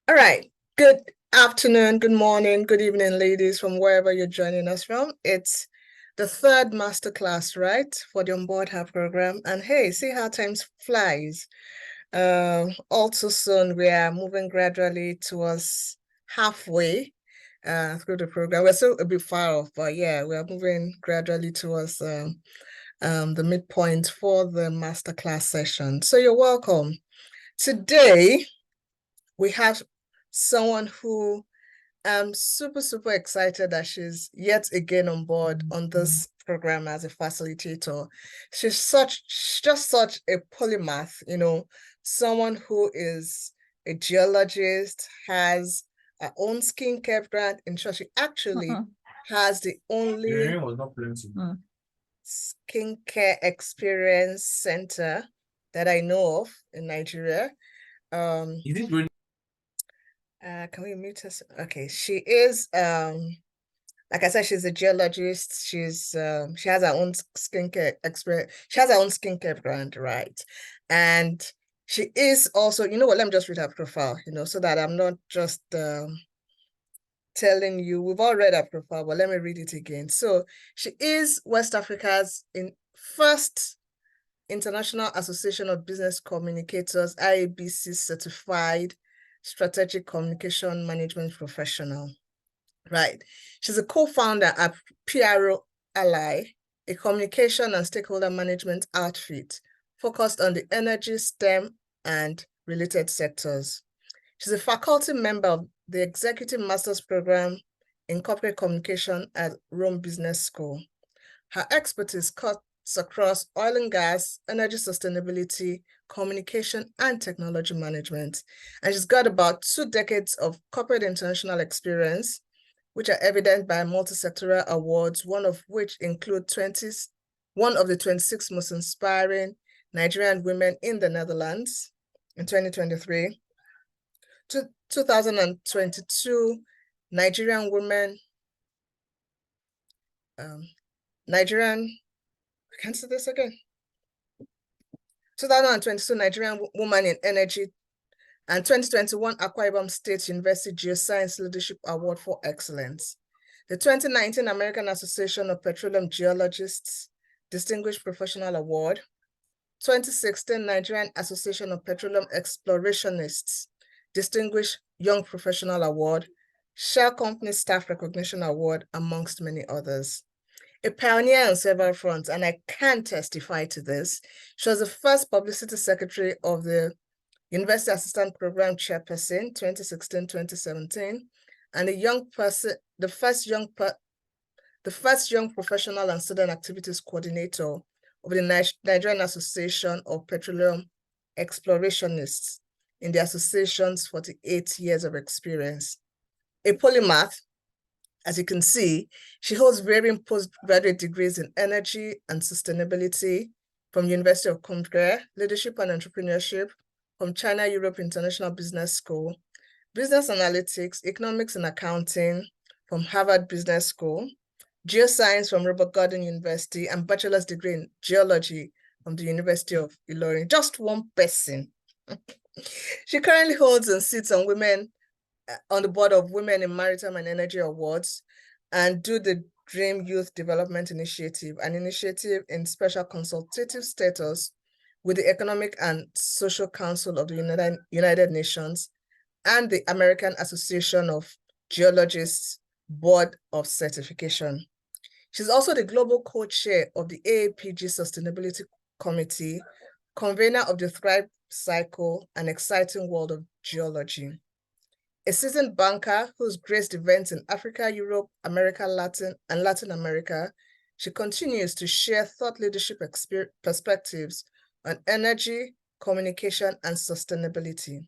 All right. Good afternoon, good morning, good evening, ladies, from wherever you're joining us from. It's the third masterclass, right, for the Onboard Her program. And hey, see how time flies. All too soon, we are moving gradually towards halfway through the program. We're still a bit far off, but yeah, we are moving gradually towards the midpoint for the masterclass session. So you're welcome. Today, we have someone who I'm super excited that she's yet again on board on this program as a facilitator. She's just such a polymath, someone who is a geologist, has her own skincare brand. In short, she actually has the only skincare experience center that I know of in Nigeria. Is it really? Can we mute us? Okay, she is like I said, she's a geologist. She has her own skincare experience. She has her own skincare brand, right? And she is also, you know what, let me just read her profile, so that I'm not just telling you, we've all read her profile, but let me read it again. So she is West Africa's first International Association of Business Communicators, IABC certified strategic communication management professional. Right. She's a co-founder at PRO Ally, a communication and stakeholder management outfit focused on the energy, STEM, and related sectors. She's a faculty member of the Executive Master's Program in Corporate Communication at Rome Business School. Her expertise cuts across oil and gas, energy sustainability, communication, and technology management. And she's got about 2 decades of corporate international experience, which are evident by multi-sectoral awards, one of which include one of the 26 most inspiring Nigerian women in the Netherlands in 2023. 2022 Nigerian women, can't say this again. 2022 Nigerian Woman in Energy, and 2021 Akwa Ibom State University Geoscience Leadership Award for Excellence. The 2019 American Association of Petroleum Geologists Distinguished Professional Award. 2016 Nigerian Association of Petroleum Explorationists Distinguished Young Professional Award. Shell Company Staff Recognition Award, amongst many others. A pioneer on several fronts, and I can testify to this. She was the first publicity secretary of the University Assistant Program Chairperson, 2016-2017, and the first young professional and student activities coordinator of the Nigerian Association of Petroleum Explorationists in the association's 48 years of experience. A polymath, as you can see, she holds varying postgraduate degrees in energy and sustainability from University of Cumbria, leadership and entrepreneurship from China Europe International Business School, business analytics, economics and accounting from Harvard Business School, geoscience from Robert Gordon University, and bachelor's degree in geology from the University of Ilorin. Just one person. She currently holds and sits on the board of Women in Maritime and Energy Awards, and do the Dream Youth Development Initiative, an initiative in special consultative status with the Economic and Social Council of the United Nations and the American Association of Geologists Board of Certification. She's also the global co-chair of the AAPG Sustainability Committee, convener of the Thrive Cycle, an exciting world of geology. A seasoned banker who's graced events in Africa, Europe, America, Latin America, she continues to share thought leadership perspectives on energy, communication, and sustainability.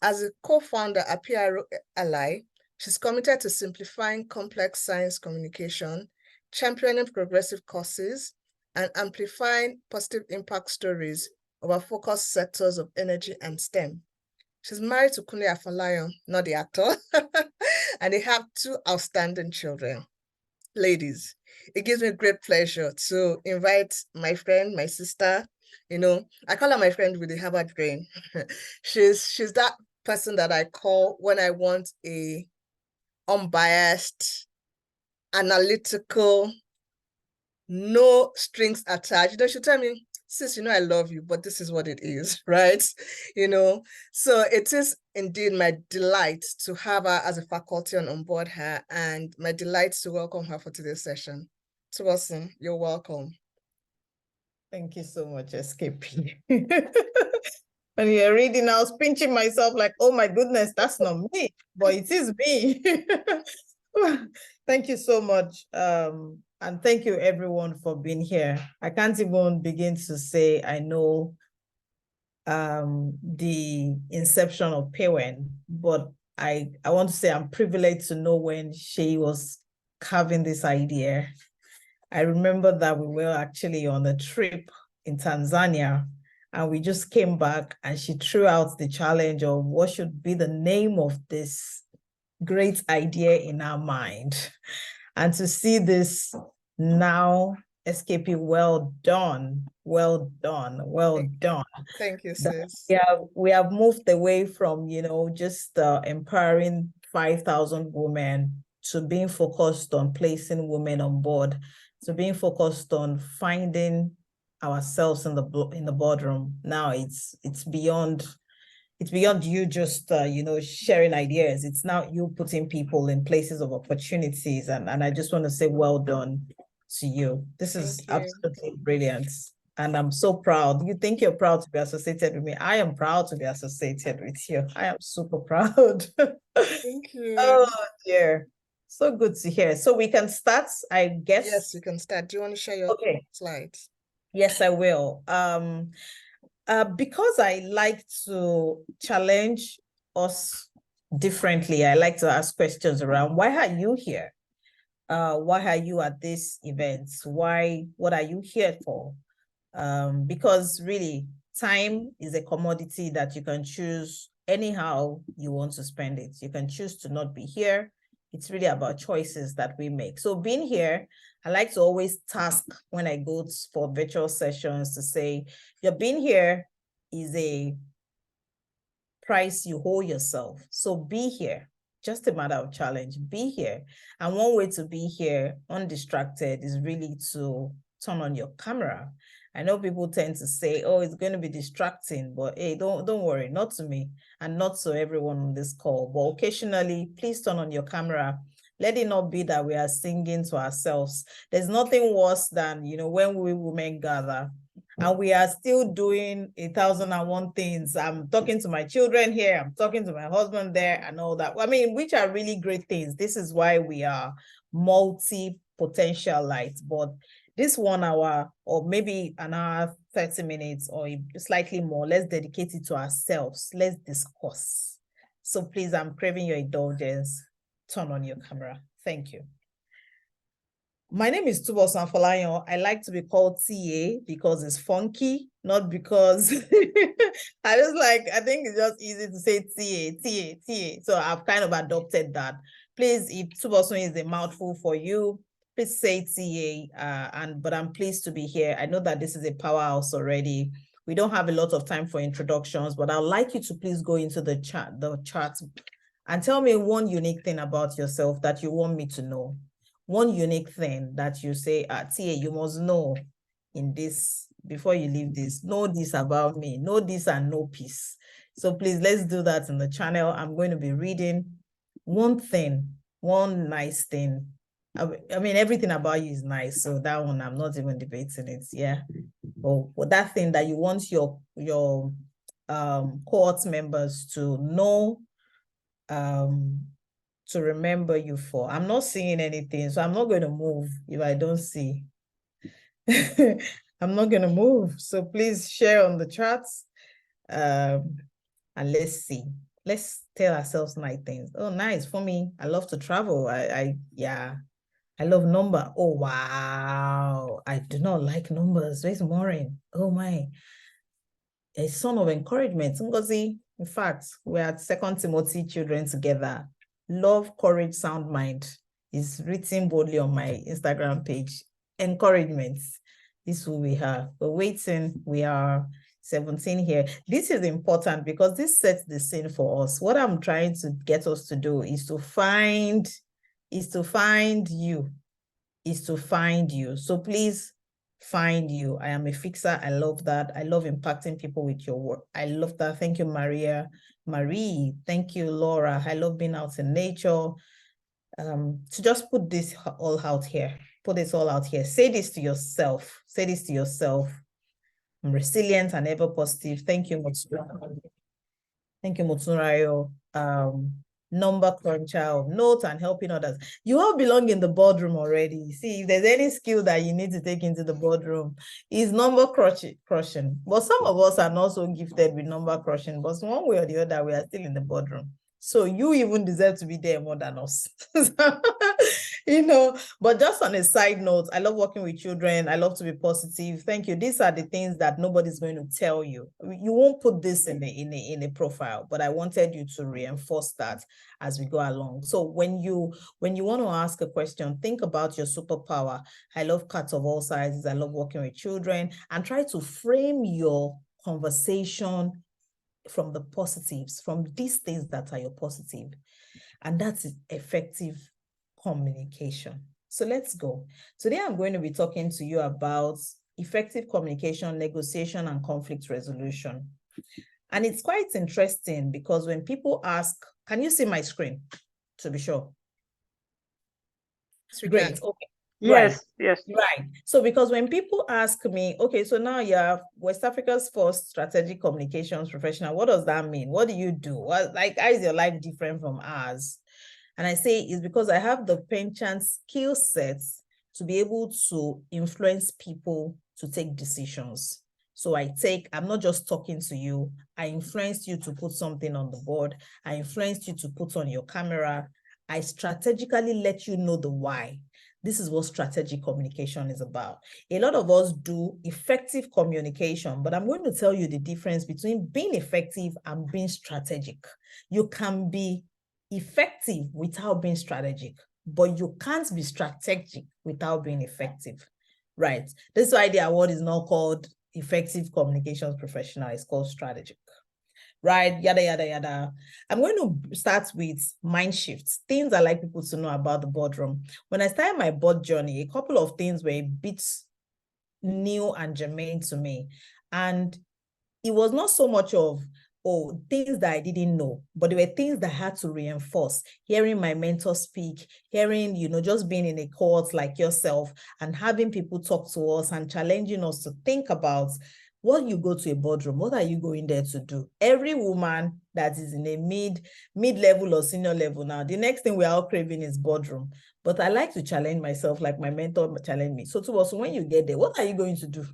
As a co-founder at PRO Ally, she's committed to simplifying complex science communication, championing progressive causes, and amplifying positive impact stories of our focus sectors of energy and STEM. She's married to Kunle Afolayan, not the actor, and they have 2 outstanding children. Ladies, it gives me great pleasure to invite my friend, my sister. I call her my friend with the Harvard brain. she's that person that I call when I want a unbiased, analytical, no strings attached. You know, she'll tell me, sis, you know, I love you, but this is what it is, right? You know, so it is indeed my delight to have her as a faculty on board her, and my delight to welcome her for today's session. Tobosun, you're welcome. Thank you so much, SKP. When you're reading, I was pinching myself like, oh my goodness, that's not me, but it is me. Thank you so much. And thank you everyone for being here. I can't even begin to say I know the inception of PAYWEN, but I want to say I'm privileged to know when she was carving this idea. I remember that we were actually on a trip in Tanzania, and we just came back and she threw out the challenge of what should be the name of this great idea in our mind. And to see this now, SKP, well done, well done, well done. Thank you, sis. We have moved away from, you know, just empowering 5,000 women to being focused on placing women on board, to being focused on finding ourselves in the boardroom. Now it's beyond you just you know, sharing ideas. It's now you putting people in places of opportunities, and I just want to say well done to you. This is absolutely brilliant, and I'm so proud. You think you're proud to be associated with me? I am proud to be associated with you. I am super proud. Thank you. Oh dear, so good to hear. So we can start, I guess. Yes, you can start. Do you want to share your slides? Yes, I will. Because I like to challenge us differently, I like to ask questions around, why are you here? Why are you at this event? What are you here for? Because really, time is a commodity that you can choose anyhow you want to spend it. You can choose to not be here. It's really about choices that we make. So being here, I like to always task when I go for virtual sessions to say, your being here is a price you hold yourself. So be here, just a matter of challenge, be here. And one way to be here undistracted is really to turn on your camera. I know people tend to say, oh, it's going to be distracting, but hey, don't worry, not to me and not to everyone on this call, but occasionally, please turn on your camera. Let it not be that we are singing to ourselves. There's nothing worse than, you know, when we women gather and we are still doing 1,001 things. I'm talking to my children here, I'm talking to my husband there and all that. I mean, which are really great things. This is why we are multi-potential lights, but this 1 hour or maybe an hour, 30 minutes or slightly more, let's dedicate it to ourselves. Let's discuss. So please, I'm craving your indulgence. Turn on your camera. Thank you. My name is Tobosun Afolayan. I like to be called TA because it's funky, not because I think it's just easy to say TA. So I've kind of adopted that. Please, if Tobosun is a mouthful for you, please say TA, but I'm pleased to be here. I know that this is a powerhouse already. We don't have a lot of time for introductions, but I'd like you to please go into the chat and tell me one unique thing about yourself that you want me to know. One unique thing that you say, TA, you must know in this, before you leave this, know this about me, know this and know peace. So please, let's do that in the channel. I'm going to be reading one thing, one nice thing. I mean, everything about you is nice. So that one, I'm not even debating it, yeah. But that thing that you want your cohort members to know, to remember you for. I'm not seeing anything, so I'm not going to move if I don't see. I'm not going to move. So please share on the charts. And let's see. Let's tell ourselves nice things. Oh, nice. For me, I love to travel. I love number. Oh, wow. I do not like numbers. Where's Maureen? Oh, my. A son of encouragement. Ngozi, in fact, we're at 2 Timothy Children Together. Love, courage, sound mind is written boldly on my Instagram page. Encouragement. This is who we are. We're waiting. We are 17 here. This is important because this sets the scene for us. What I'm trying to get us to do is to find you. So please find you. I am a fixer. I love that. I love impacting people with your work. I love that. Thank you, Maria. Marie, thank you, Laura. I love being out in nature. To just put this all out here. Put this all out here. Say this to yourself. Say this to yourself. I'm resilient and ever positive. Thank you, Motsunrayo. Thank you, Motsunrayo. Number cruncher of notes and helping others. You all belong in the boardroom already. See, if there's any skill that you need to take into the boardroom, is number crushing. But some of us are not so gifted with number crushing, but one way or the other, we are still in the boardroom. So you even deserve to be there more than us. You know, but just on a side note, I love working with children. I love to be positive. Thank you. These are the things that nobody's going to tell you. You won't put this in a profile, but I wanted you to reinforce that as we go along. So when you want to ask a question, think about your superpower. I love cats of all sizes. I love working with children, and try to frame your conversation from the positives, from these things that are your positive. And that's effective communication. So let's go. Today, I'm going to be talking to you about effective communication, negotiation, and conflict resolution. And it's quite interesting because when people ask, can you see my screen? To be sure. Great. Okay. Yes, Right. yes. Right. So because when people ask me, okay, so now you're West Africa's first strategic communications professional, what does that mean? What do you do? What, like, how is your life different from ours? And I say it's because I have the penchant skill sets to be able to influence people to take decisions. So I'm not just talking to you. I influenced you to put something on the board. I influenced you to put on your camera. I strategically let you know the why. This is what strategic communication is about. A lot of us do effective communication, but I'm going to tell you the difference between being effective and being strategic. You can be effective without being strategic, but you can't be strategic without being effective, right? This is why the award is not called effective communications professional, it's called strategic, right? Yada, yada, yada. I'm going to start with mind shifts, things I like people to know about the boardroom. When I started my board journey, a couple of things were a bit new and germane to me. And it was not so much of, things that I didn't know, but there were things that I had to reinforce. Hearing my mentor speak, hearing, just being in a cohort like yourself and having people talk to us and challenging us to think about what you go to a boardroom, what are you going there to do? Every woman that is in a mid-level or senior level now, the next thing we're all craving is boardroom. But I like to challenge myself like my mentor challenged me. So to us, when you get there, what are you going to do?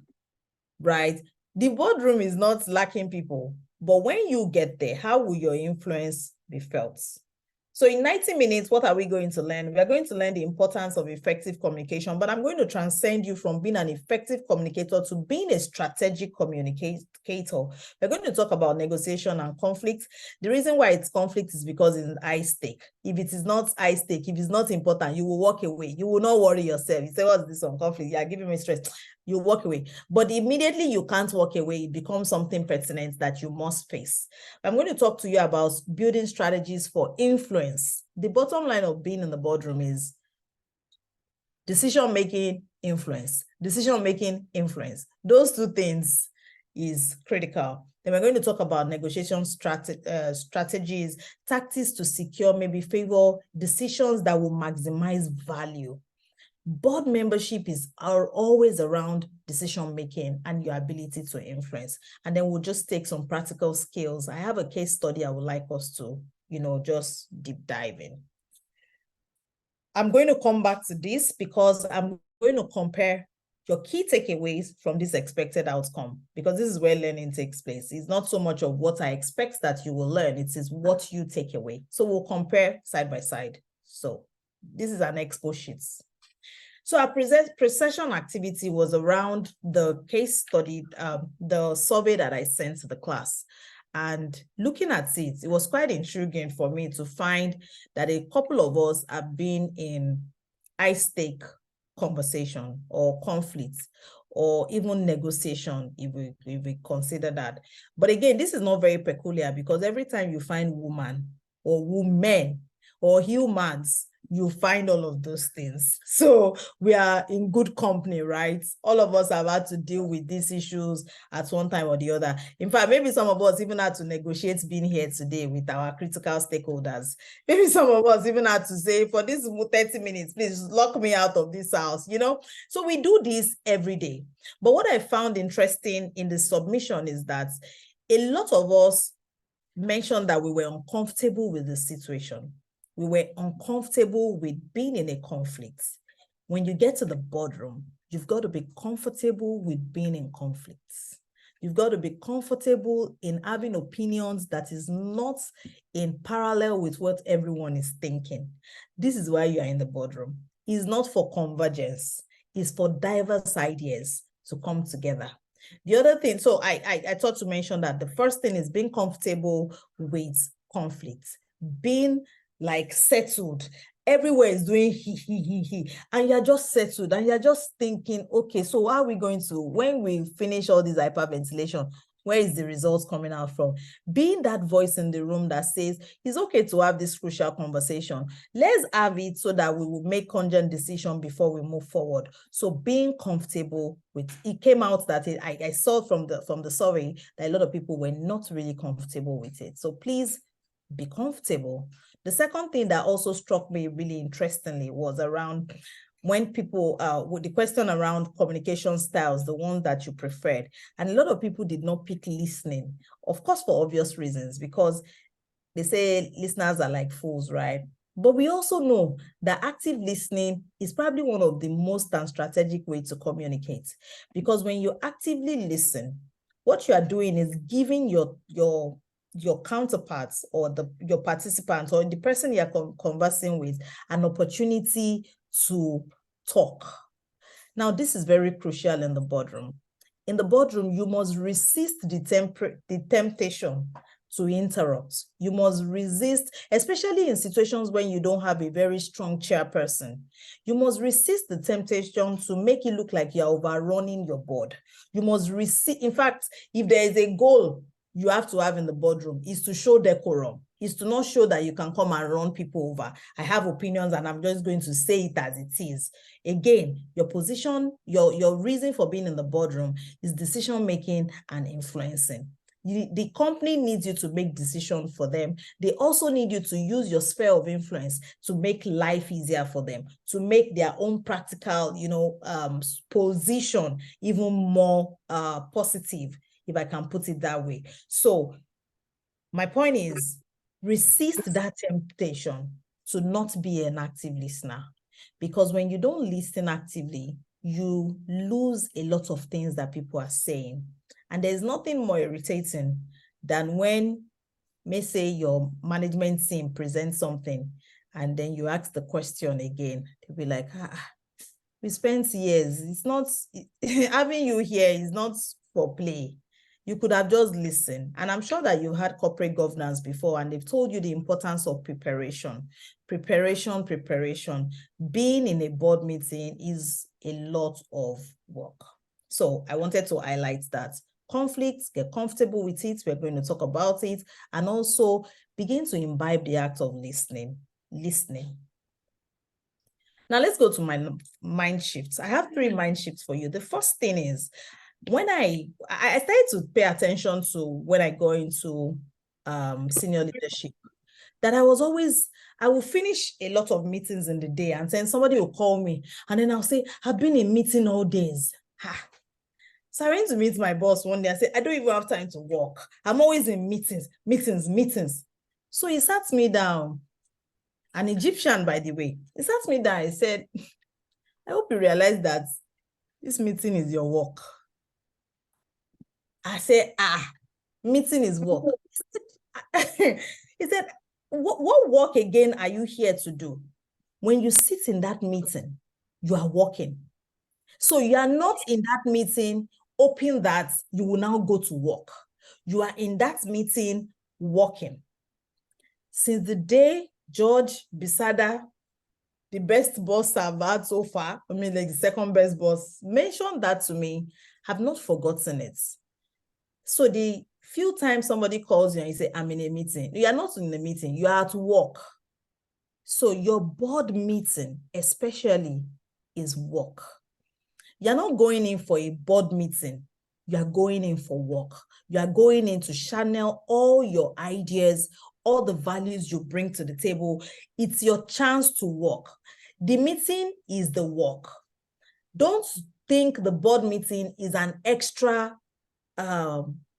Right? The boardroom is not lacking people, but when you get there, how will your influence be felt? So in 90 minutes, what are we going to learn? We are going to learn the importance of effective communication, but I'm going to transcend you from being an effective communicator to being a strategic communicator. We're going to talk about negotiation and conflict. The reason why it's conflict is because it's high stake. If it is not high stake, if it's not important, you will walk away. You will not worry yourself. You say, what's this on conflict? You're giving me stress. You walk away. But immediately you can't walk away. It becomes something pertinent that you must face. I'm going to talk to you about building strategies for influence. The bottom line of being in the boardroom is decision-making, influence. Decision-making, influence. Those two things is critical. Then we're going to talk about negotiation strategies, tactics to secure, maybe favor decisions that will maximize value. Board membership are always around decision-making and your ability to influence. And then we'll just take some practical skills. I have a case study I would like us to, just deep dive in. I'm going to come back to this because I'm going to compare your key takeaways from this expected outcome, because this is where learning takes place. It's not so much of what I expect that you will learn, it is what you take away. So we'll compare side by side. So this is an expo sheet. So our pre-session activity was around the case study, the survey that I sent to the class. And looking at it, it was quite intriguing for me to find that a couple of us have been in high-stake conversation or conflict, or even negotiation, if we consider that. But again, this is not very peculiar, because every time you find woman or women or humans, you find all of those things. So we are in good company, right? All of us have had to deal with these issues at one time or the other. In fact, maybe some of us even had to negotiate being here today with our critical stakeholders. Maybe some of us even had to say, for this 30 minutes, please lock me out of this house, you know? So we do this every day. But what I found interesting in the submission is that a lot of us mentioned that we were uncomfortable with the situation. We were uncomfortable with being in a conflict. When you get to the boardroom, you've got to be comfortable with being in conflicts. You've got to be comfortable in having opinions that is not in parallel with what everyone is thinking. This is why you are in the boardroom. It's not for convergence. It's for diverse ideas to come together. The other thing, so I thought to mention that the first thing is being comfortable with conflict, being like settled. Everywhere is doing he, and you're just settled and you're just thinking, okay, so how are we going to, when we finish all this hyperventilation, where is the results coming out from? Being that voice in the room that says, it's okay to have this crucial conversation. Let's have it so that we will make congent decision before we move forward. So being comfortable with, it came out that I saw from the survey that a lot of people were not really comfortable with it. So please be comfortable. The second thing that also struck me really interestingly was around when people, with the question around communication styles, the one that you preferred. And a lot of people did not pick listening, of course, for obvious reasons, because they say listeners are like fools, right? But we also know that active listening is probably one of the most and strategic ways to communicate. Because when you actively listen, what you are doing is giving your counterparts or your participants or the person you're conversing with an opportunity to talk. Now, this is very crucial in the boardroom. In the boardroom, you must resist the temptation to interrupt. You must resist, especially in situations when you don't have a very strong chairperson. You must resist the temptation to make it look like you're overrunning your board. You must resist, in fact, if there is a goal you have to have in the boardroom, is to show decorum, is to not show that you can come and run people over. I have opinions and I'm just going to say it as it is. Again, your position, your reason for being in the boardroom is decision-making and influencing. The company needs you to make decisions for them. They also need you to use your sphere of influence to make life easier for them, to make their own practical, position even more positive, if I can put it that way. So my point is, resist that temptation to not be an active listener. Because when you don't listen actively, you lose a lot of things that people are saying. And there's nothing more irritating than when, may say, your management team presents something and then you ask the question again. They'll be like, we spent years. It's not, having you here is not for play. You could have just listened. And I'm sure that you've had corporate governance before and they've told you the importance of preparation. Preparation. Being in a board meeting is a lot of work. So I wanted to highlight that. Conflicts, get comfortable with it. We're going to talk about it. And also begin to imbibe the act of listening. Now let's go to my mind shifts. I have 3 mind shifts for you. The first thing is, when I started to pay attention to when I go into senior leadership, that I will finish a lot of meetings in the day and then somebody will call me and then I'll say, I've been in meeting all days. So I went to meet my boss one day. I said, I don't even have time to walk. I'm always in meetings. So he sat me down, an Egyptian, by the way. He sat me down. He said, I hope you realize that this meeting is your work. I said, meeting is work. He said, what work again are you here to do? When you sit in that meeting, you are working. So you are not in that meeting hoping that you will now go to work. You are in that meeting working. Since the day George Bisada the best boss I've had so far, I mean, like the second best boss, mention that to me. Have not forgotten it. So the few times somebody calls you and you say, I'm in a meeting, you are not in a meeting, you are at work. So your board meeting, especially, is work. You're not going in for a board meeting. You are going in for work. You are going in to channel all your ideas, all the values you bring to the table. It's your chance to work. The meeting is the work. Don't think the board meeting is an extra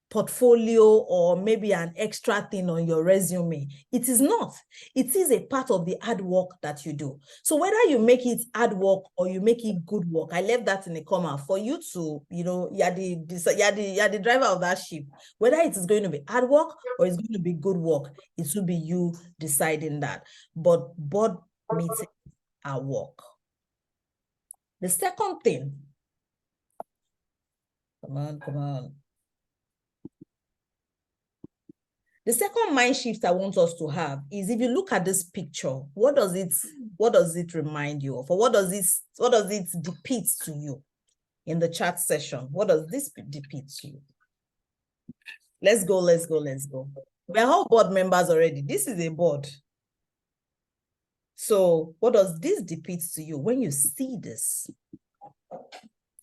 portfolio or maybe an extra thing on your resume. It is not. It is a part of the hard work that you do. So whether you make it hard work or you make it good work, I left that in a comma for you to, you're the driver of that ship. Whether it is going to be hard work or it's going to be good work, it will be you deciding that. But board meetings are work. The second thing, come on. The second mind shift I want us to have is, if you look at this picture, what does it remind you of? Or what does it depict to you in the chat session? What does this depict to you? Let's go. We're all board members already. This is a board. So what does this depict to you when you see this?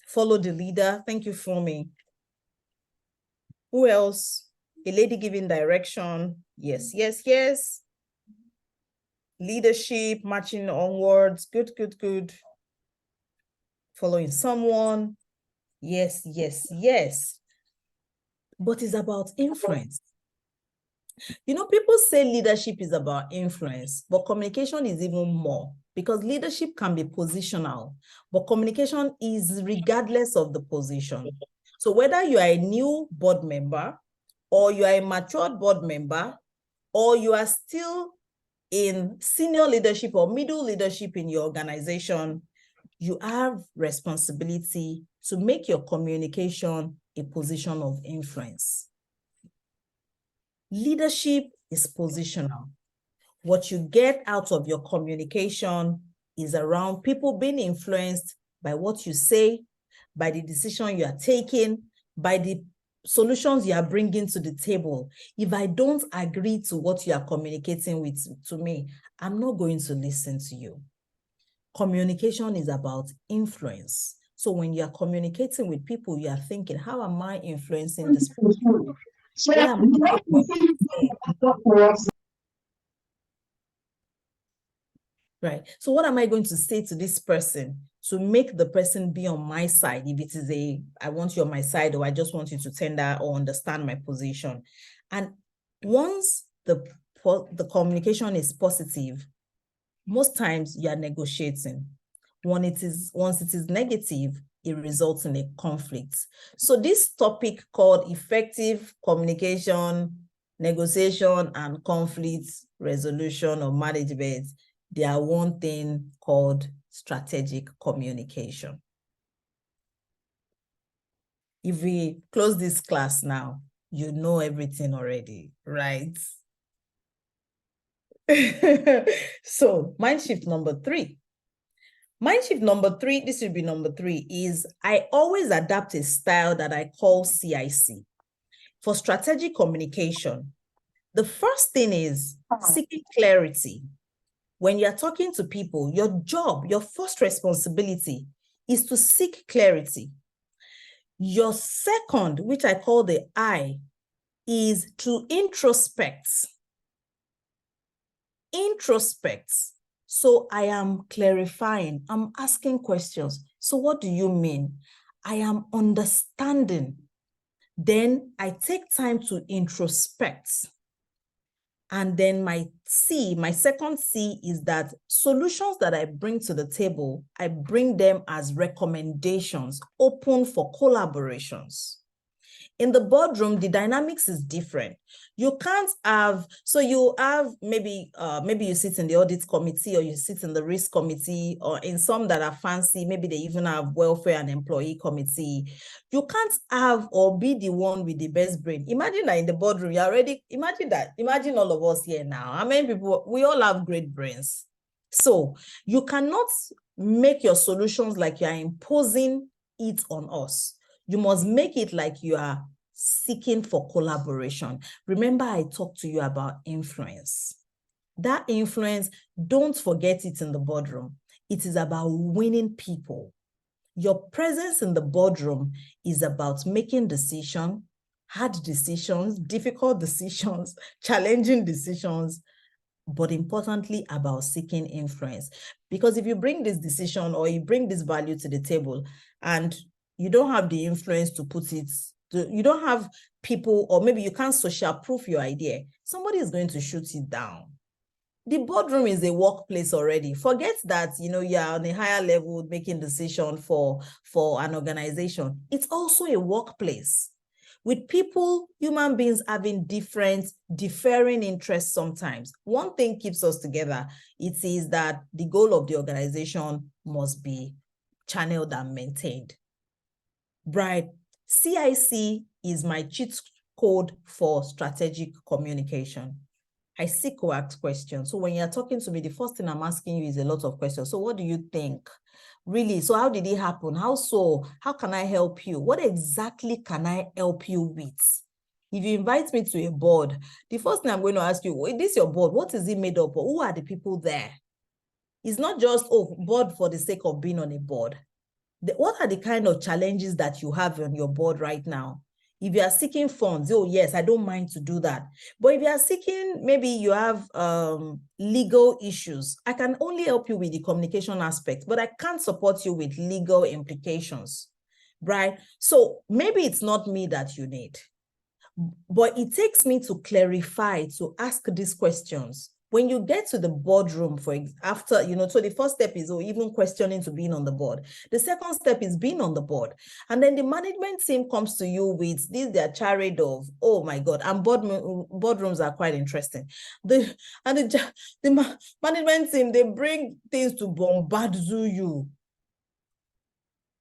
Follow the leader. Thank you for me. Who else? A lady giving direction. Yes. Leadership, marching onwards. Good. Following someone. Yes. But it's about influence. People say leadership is about influence, but communication is even more, because leadership can be positional, but communication is regardless of the position. So whether you are a new board member, or you are a matured board member, or you are still in senior leadership or middle leadership in your organization, you have responsibility to make your communication a position of influence. Leadership is positional. What you get out of your communication is around people being influenced by what you say, by the decision you are taking, by the solutions you are bringing to the table. If I don't agree to what you are communicating to me, I'm not going to listen to you. Communication is about influence. So when you are communicating with people, you are thinking, how am I influencing this person? Right. So what am I going to say to this person to make the person be on my side? If it is I want you on my side, or I just want you to tender or understand my position. And once the communication is positive, most times you are negotiating. Once it is negative, it results in a conflict. So this topic called effective communication, negotiation, and conflict resolution or management, they are one thing called strategic communication. If we close this class now, you know everything already, right? So mind shift number 3. Mind shift number 3, this will be number 3, is I always adapt a style that I call CIC. For strategic communication, the first thing is seeking clarity. When you're talking to people, your job, your first responsibility is to seek clarity. Your second, which I call the I, is to introspect. So I am clarifying, I'm asking questions. So what do you mean? I am understanding. Then I take time to introspect. And then my second C is that solutions that I bring to the table, I bring them as recommendations, open for collaborations. In the boardroom, the dynamics is different. You can't have, so you have maybe you sit in the audit committee, or you sit in the risk committee, or in some that are fancy, maybe they even have welfare and employee committee. You can't have or be the one with the best brain. Imagine that in the boardroom, imagine all of us here now. How many people, we all have great brains. So you cannot make your solutions like you are imposing it on us. You must make it like you are seeking for collaboration. Remember, I talked to you about influence. That influence, don't forget it in the boardroom. It is about winning people. Your presence in the boardroom is about making decisions, hard decisions, difficult decisions, challenging decisions, but importantly about seeking influence. Because if you bring this decision or you bring this value to the table and you don't have the influence to put it, you don't have people, or maybe you can't social proof your idea, somebody is going to shoot it down. The boardroom is a workplace already. Forget that, you're on a higher level making decision for an organization. It's also a workplace with people, human beings having differing interests sometimes. One thing keeps us together. It is that the goal of the organization must be channeled and maintained. Right. CIC is my cheat code for strategic communication. I seek to ask questions. So when you're talking to me, the first thing I'm asking you is a lot of questions. So what do you think? Really? So how did it happen? How so? How can I help you? What exactly can I help you with? If you invite me to a board, the first thing I'm going to ask you, is this your board? What is it made up of? Who are the people there? It's not just, board for the sake of being on a board. What are the kind of challenges that you have on your board right now? If you are seeking funds, oh yes, I don't mind to do that. But if you are seeking, maybe you have legal issues, I can only help you with the communication aspect, but I can't support you with legal implications, right? So maybe it's not me that you need, but it takes me to clarify, to ask these questions. When you get to the boardroom, so the first step is even questioning to being on the board. The second step is being on the board. And then the management team comes to you with their charade of, oh my God, and boardrooms are quite interesting. The management team, they bring things to bombard you.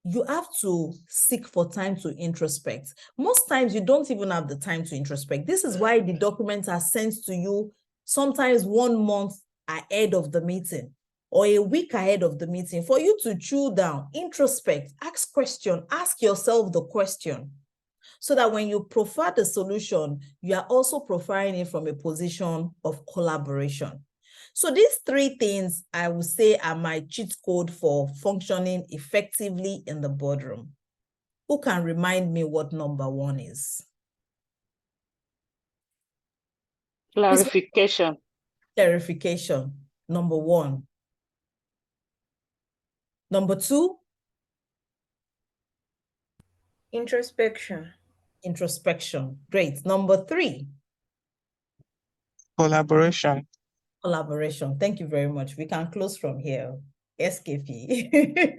You have to seek for time to introspect. Most times you don't even have the time to introspect. This is why the documents are sent to you sometimes 1 month ahead of the meeting or a week ahead of the meeting for you to chew down, introspect, ask question, ask yourself the question, so that when you profile the solution, you are also profiling it from a position of collaboration. So these 3 things I would say are my cheat code for functioning effectively in the boardroom. Who can remind me what number 1 is? Clarification. Clarification, number 1. Number 2? Introspection. Introspection. Great. Number 3? Collaboration. Collaboration. Thank you very much. We can close from here. SKP.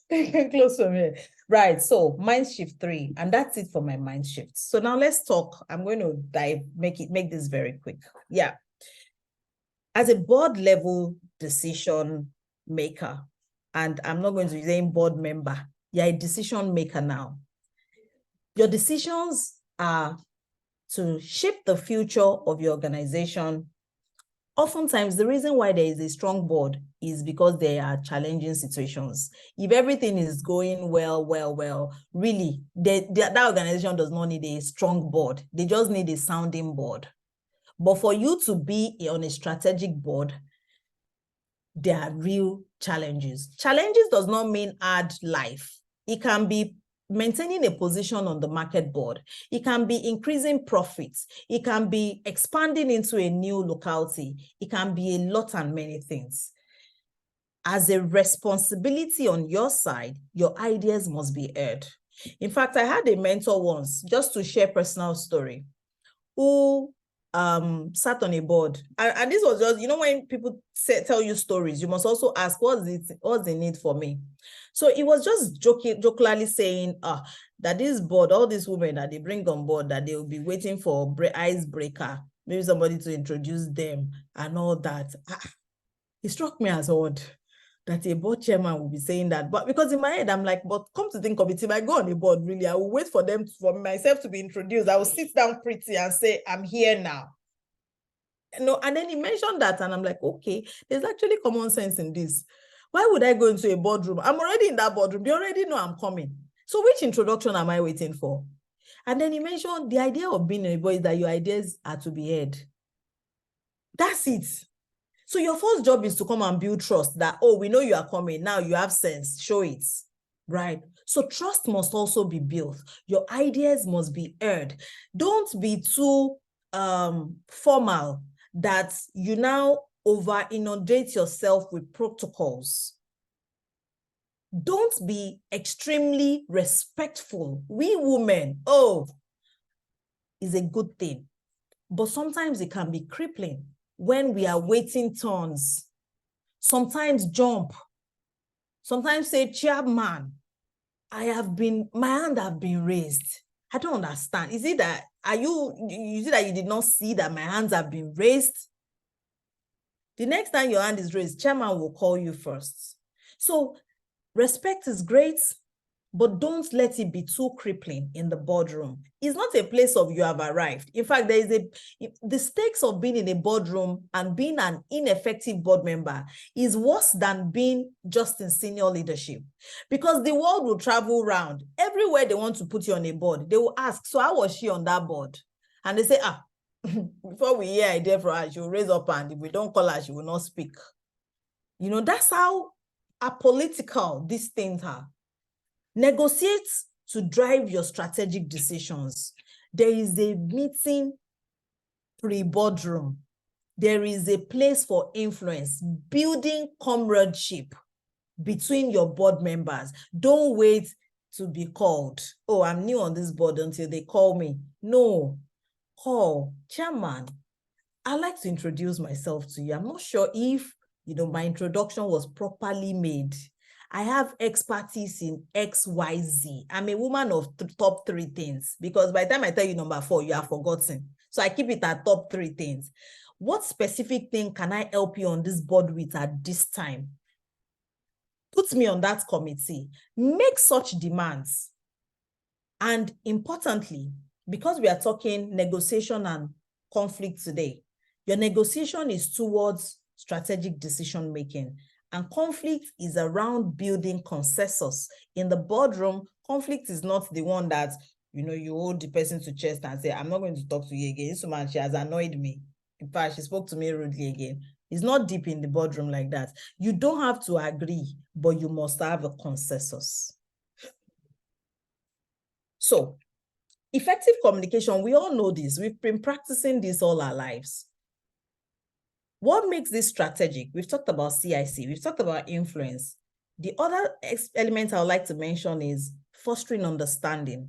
We can close from here. Right. So mind shift 3, and that's it for my mind shift. So now let's talk. I'm going to make this very quick. Yeah. As a board level decision maker, and I'm not going to say board member, you're a decision maker now. Your decisions are to shape the future of your organization. Oftentimes, the reason why there is a strong board is because there are challenging situations. If everything is going well, really, that organization does not need a strong board. They just need a sounding board. But for you to be on a strategic board, there are real challenges. Challenges does not mean hard life. It can be maintaining a position on the market board. It can be increasing profits. It can be expanding into a new locality. It can be a lot and many things. As a responsibility on your side, your ideas must be heard. In fact, I had a mentor once, just to share personal story, who sat on a board. And this was just, when people tell you stories, you must also ask, what's the need for me? So it was just jokingly saying that this board, all these women that they bring on board, that they will be waiting for icebreaker, maybe somebody to introduce them and all that. It struck me as odd that a board chairman will be saying that. But because in my head, I'm like, but come to think of it, if I go on a board, really, I will wait for myself to be introduced. I will sit down pretty and say, I'm here now. No, and then he mentioned that, and I'm like, okay, there's actually common sense in this. Why would I go into a boardroom? I'm already in that boardroom. They already know I'm coming. So which introduction am I waiting for? And then he mentioned the idea of being a boy is that your ideas are to be heard. That's it. So your first job is to come and build trust that, oh, we know you are coming. Now you have sense. Show it. Right? So trust must also be built. Your ideas must be heard. Don't be too formal that you now over inundate yourself with protocols. Don't be extremely respectful. We women, oh, is a good thing. But sometimes it can be crippling when we are waiting turns. Sometimes jump. Sometimes say, chairman, my hand have been raised. I don't understand. Is it that you did not see that my hands have been raised? The next time your hand is raised, chairman will call you first. So respect is great, but don't let it be too crippling in the boardroom. It's not a place of you have arrived. In fact, the stakes of being in a boardroom and being an ineffective board member is worse than being just in senior leadership, because the world will travel around. Everywhere they want to put you on a board, they will ask, so how was she on that board? And they say, before we hear idea from her, she will raise up and if we don't call her, she will not speak. You know, that's how apolitical these things are. Negotiate to drive your strategic decisions. There is a meeting pre-boardroom. There is a place for influence, building comradeship between your board members. Don't wait to be called. Oh, I'm new on this board until they call me. No, call, chairman, I'd like to introduce myself to you. I'm not sure if, my introduction was properly made. I have expertise in XYZ. I'm a woman of top 3 things, because by the time I tell you number 4, you have forgotten. So I keep it at top 3 things. What specific thing can I help you on this board with at this time? Put me on that committee. Make such demands. And importantly, because we are talking negotiation and conflict today, your negotiation is towards strategic decision making. And conflict is around building consensus. In the boardroom, conflict is not the one that, you hold the person to chest and say, I'm not going to talk to you again. This woman, she has annoyed me. In fact, she spoke to me rudely again. It's not deep in the boardroom like that. You don't have to agree, but you must have a consensus. So, effective communication, we all know this. We've been practicing this all our lives. What makes this strategic? We've talked about CIC. We've talked about influence. The other element I would like to mention is fostering understanding.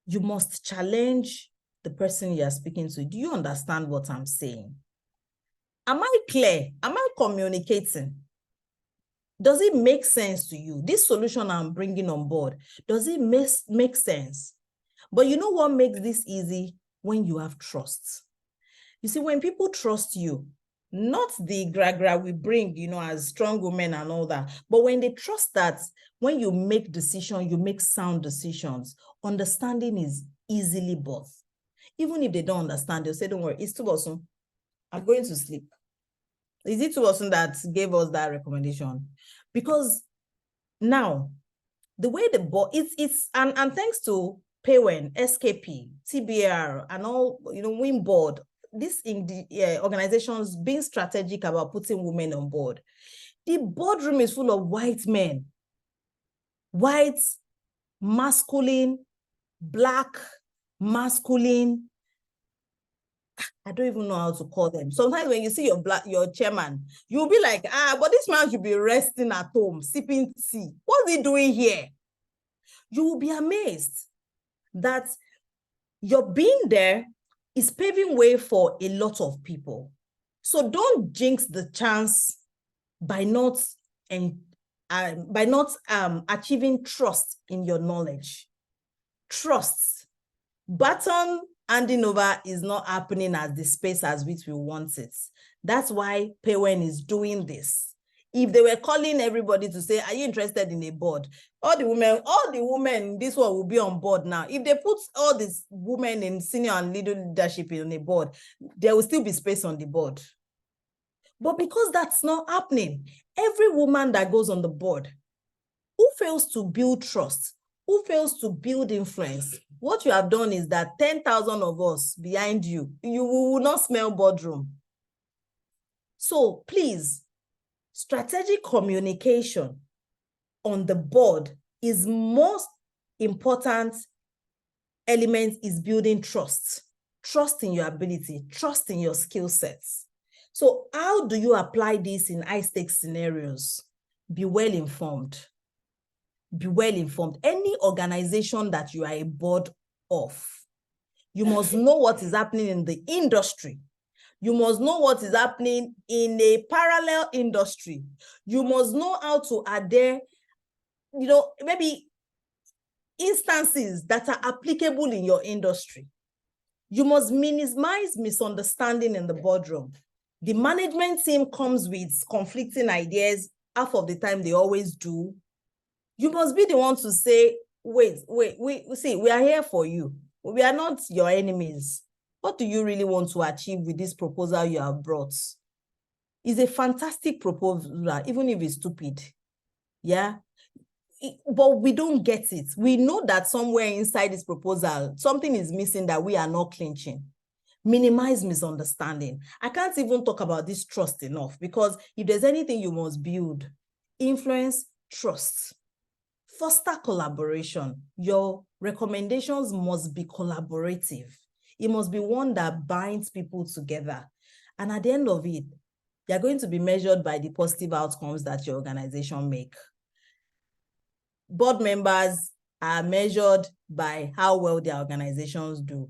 You must challenge the person you are speaking to. Do you understand what I'm saying? Am I clear? Am I communicating? Does it make sense to you? This solution I'm bringing on board, does it make sense? But you know what makes this easy? When you have trust. You see, when people trust you, not the gra we bring, as strong women and all that, but when they trust that when you make decisions, you make sound decisions, understanding is easily bought. Even if they don't understand, they'll say, don't worry, it's Tubosun. I'm going to sleep. Is it Tubosun that gave us that recommendation? Because now, the way the board, and thanks to PAYWEN, SKP, TBR, and all, WIN board, this in the organizations being strategic about putting women on board. The boardroom is full of white men, white, masculine, black, masculine. I don't even know how to call them. Sometimes when you see your chairman, you'll be like, but this man should be resting at home, sipping tea. What's he doing here? You will be amazed that your being there is paving way for a lot of people. So don't jinx the chance by not achieving trust in your knowledge. Trust. Baton handing over is not happening at the space as which we want it. That's why PAYWEN is doing this. if they were calling everybody to say, are you interested in a board? All the women, this one will be on board now. If they put all these women in senior and leader leadership in a board, there will still be space on the board. But because that's not happening, every woman that goes on the board, who fails to build trust, who fails to build influence, what you have done is that 10,000 of us behind you, you will not smell boardroom. So please, strategic communication on the board is most important element is building trust. Trust in your ability, trust in your skill sets. So how do you apply this in high-stakes scenarios? Be well informed. Be well informed. Any organization that you are a board of, you must know what is happening in the industry. You must know what is happening in a parallel industry. You must know how to adhere, maybe instances that are applicable in your industry. You must minimize misunderstanding in the boardroom. The management team comes with conflicting ideas. Half of the time, they always do. You must be the one to say, wait, we are here for you. We are not your enemies. What do you really want to achieve with this proposal you have brought? It's a fantastic proposal, even if it's stupid. Yeah. But we don't get it. We know that somewhere inside this proposal, something is missing that we are not clinching. Minimize misunderstanding. I can't even talk about this trust enough, because if there's anything you must build, influence, trust. Foster collaboration. Your recommendations must be collaborative. It must be one that binds people together. And at the end of it, you're going to be measured by the positive outcomes that your organization make. Board members are measured by how well their organizations do.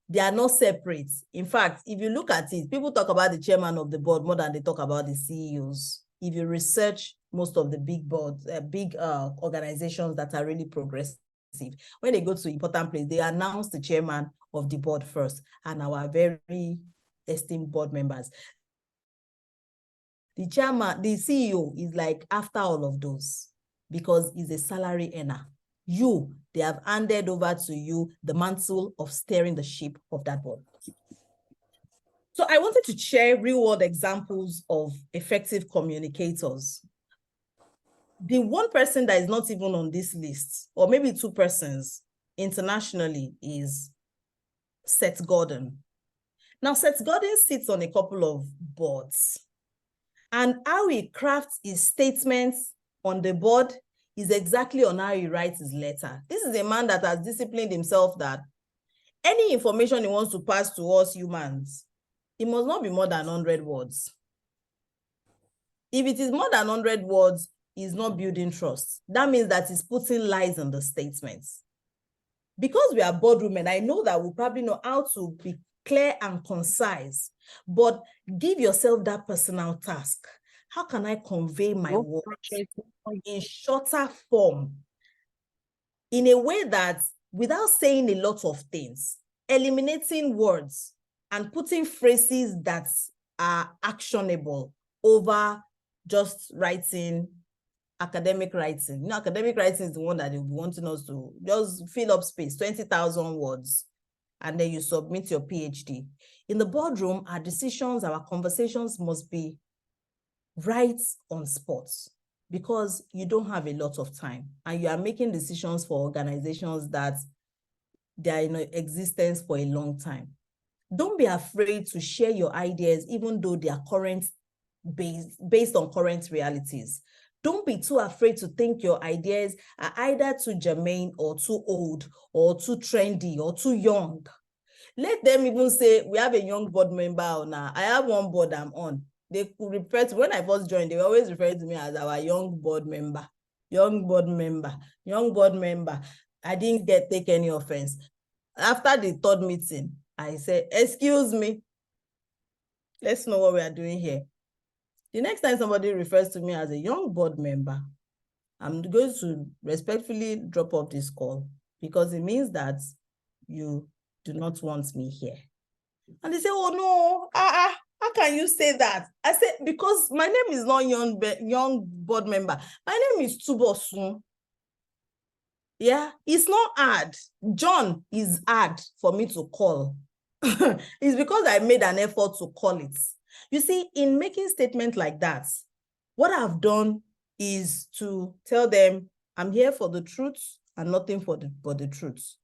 They are not separate. In fact, if you look at it, people talk about the chairman of the board more than they talk about the CEOs. If you research most of the big boards, organizations that are really progressive, when they go to important place, they announce the chairman of the board first and our very esteemed board members. The chairman, the CEO is like after all of those, because he's a salary earner. They have handed over to you the mantle of steering the ship of that board. So I wanted to share real-world examples of effective communicators. The one person that is not even on this list, or maybe two persons internationally, is Seth Godin. Now, Seth Godin sits on a couple of boards, and how he crafts his statements on the board is exactly on how he writes his letter. This is a man that has disciplined himself that any information he wants to pass to us humans, it must not be more than 100 words. If it is more than 100 words, he's not building trust. That means that he's putting lies in the statements. Because we are boardroom, I know that we probably know how to be clear and concise, but give yourself that personal task. How can I convey my words in shorter form, in a way that without saying a lot of things, eliminating words and putting phrases that are actionable over just writing, academic writing. Academic writing is the one that they wanting us to just fill up space, 20,000 words, and then you submit your PhD. In the boardroom, our decisions, our conversations must be right on spot, because you don't have a lot of time and you are making decisions for organizations that they are in existence for a long time. Don't be afraid to share your ideas, even though they are based on current realities. Don't be too afraid to think your ideas are either too germane or too old or too trendy or too young. Let them even say, we have a young board member now. I have one board I'm on. They could refer to, when I first joined, they were always referring to me as our young board member, young board member, young board member. I didn't take any offense. After the third meeting, I said, excuse me, let's know what we are doing here. The next time somebody refers to me as a young board member, I'm going to respectfully drop off this call, because it means that you do not want me here. And they say, oh no, how can you say that? I said, because my name is not young board member. My name is Tubosun. Yeah, it's not hard. John is hard for me to call. It's because I made an effort to call it. You see, in making statements like that, what I've done is to tell them, I'm here for the truth and nothing for the truth.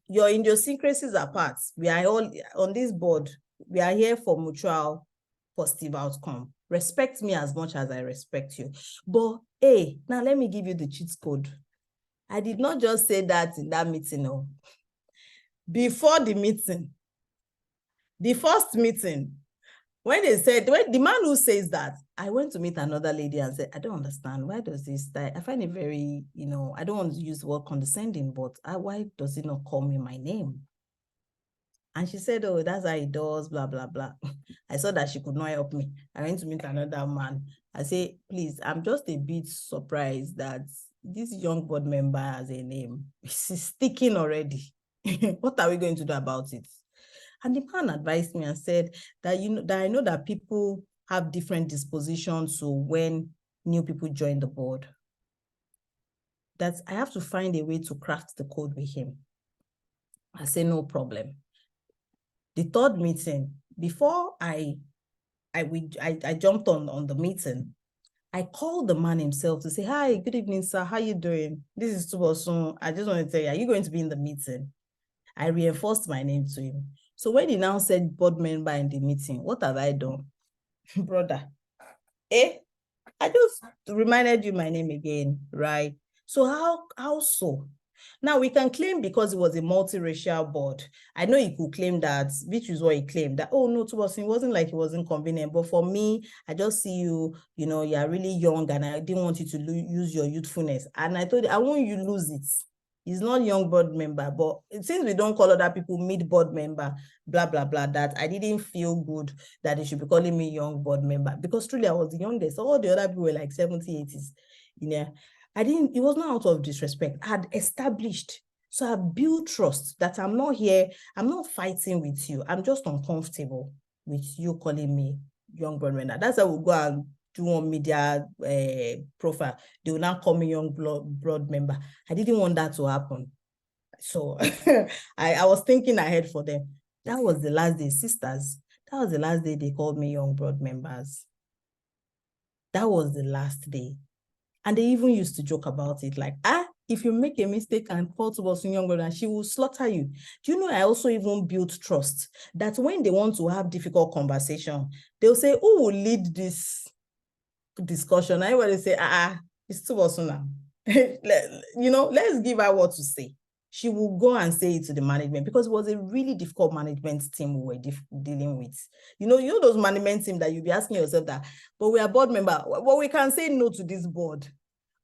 Your idiosyncrasies apart, we are all on this board. We are here for mutual positive outcome. Respect me as much as I respect you. But hey, now let me give you the cheat code. I did not just say that in that meeting. No. Before the meeting, the first meeting, when the man who says that, I went to meet another lady and said, I don't understand. Why does this, I find it very, I don't want to use the word condescending, but why does it not call me my name? And she said, oh, that's how it does, blah, blah, blah. I saw that she could not help me. I went to meet another man. I say, please, I'm just a bit surprised that this young board member has a name. She's sticking already. What are we going to do about it? And the man advised me and said that, that I know that people have different dispositions. So when new people join the board, that I have to find a way to craft the code with him. I say, no problem. The third meeting, before I jumped on the meeting, I called the man himself to say, hi, good evening, sir. How you doing? This is Tubosun. I just want to tell you, are you going to be in the meeting? I reinforced my name to him. So when he now said board member in the meeting, what have I done? Brother, I just reminded you my name again, right? So how so? Now we can claim because it was a multiracial board. I know he could claim that, which is what he claimed, that, oh no, it wasn't like it was inconvenient. But for me, I just see you, you're really young and I didn't want you to use your youthfulness. And I told you, I want you to lose it. He's not young board member, but since we don't call other people mid-board member, blah, blah, blah, that I didn't feel good that they should be calling me young board member because truly I was the youngest. All the other people were like 70s, 80s. It was not out of disrespect. I had established, so I built trust that I'm not here, I'm not fighting with you. I'm just uncomfortable with you calling me young board member. That's how we go and do on media profile. They will now call me young board member. I didn't want that to happen. So I was thinking ahead for them. That was the last day, sisters. That was the last day they called me young board members. That was the last day. And they even used to joke about it, like, if you make a mistake and call Tubosun young brother, she will slaughter you. Do you know, I also even built trust that when they want to have difficult conversation, they'll say, who will lead this discussion? Everybody say, it's Tubosun now. Let's give her what to say. She will go and say it to the management because it was a really difficult management team we were dealing with. You know those management team that you'll be asking yourself that, but we are board member, well, we can say no to this board.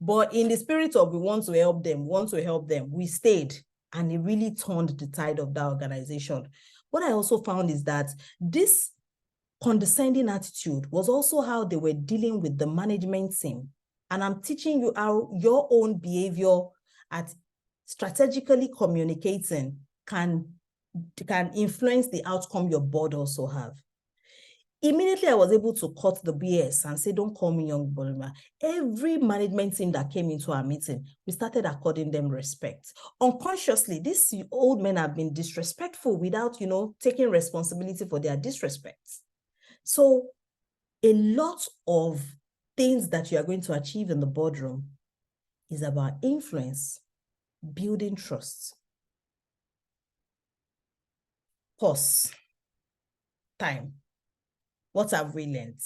But in the spirit of we want to help them, we stayed, and it really turned the tide of that organization. What I also found is that this condescending attitude was also how they were dealing with the management team. And I'm teaching you how your own behavior at strategically communicating can influence the outcome your board also have. Immediately, I was able to cut the BS and say, don't call me young board member. Every management team that came into our meeting, we started according them respect. Unconsciously, these old men have been disrespectful without, taking responsibility for their disrespect. So a lot of things that you are going to achieve in the boardroom is about influence, building trust. Pause. Time. What have we learned?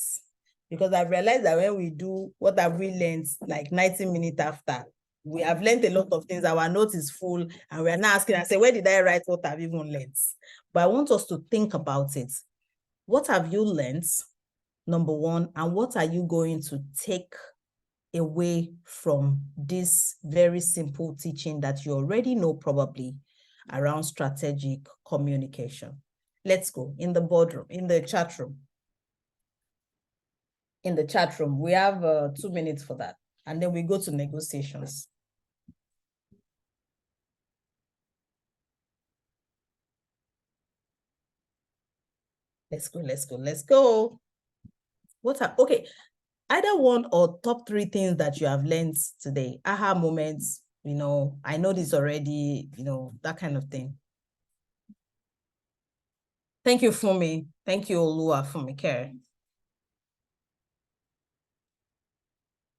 Because I've realized that when we do what have we learned, like 90 minutes after, we have learned a lot of things. Our note is full, and we are now asking, I say, where did I write what I've even learned? But I want us to think about it. What have you learned, number one, and what are you going to take away from this very simple teaching that you already know probably around strategic communication? Let's go in the boardroom, in the chat room. In the chat room, we have 2 minutes for that. And then we go to negotiations. Let's go. Okay, either one or top 3 things that you have learned today, aha moments, I know this already, that kind of thing. Thank you, Fumi. Thank you, Olua, Fumi Care.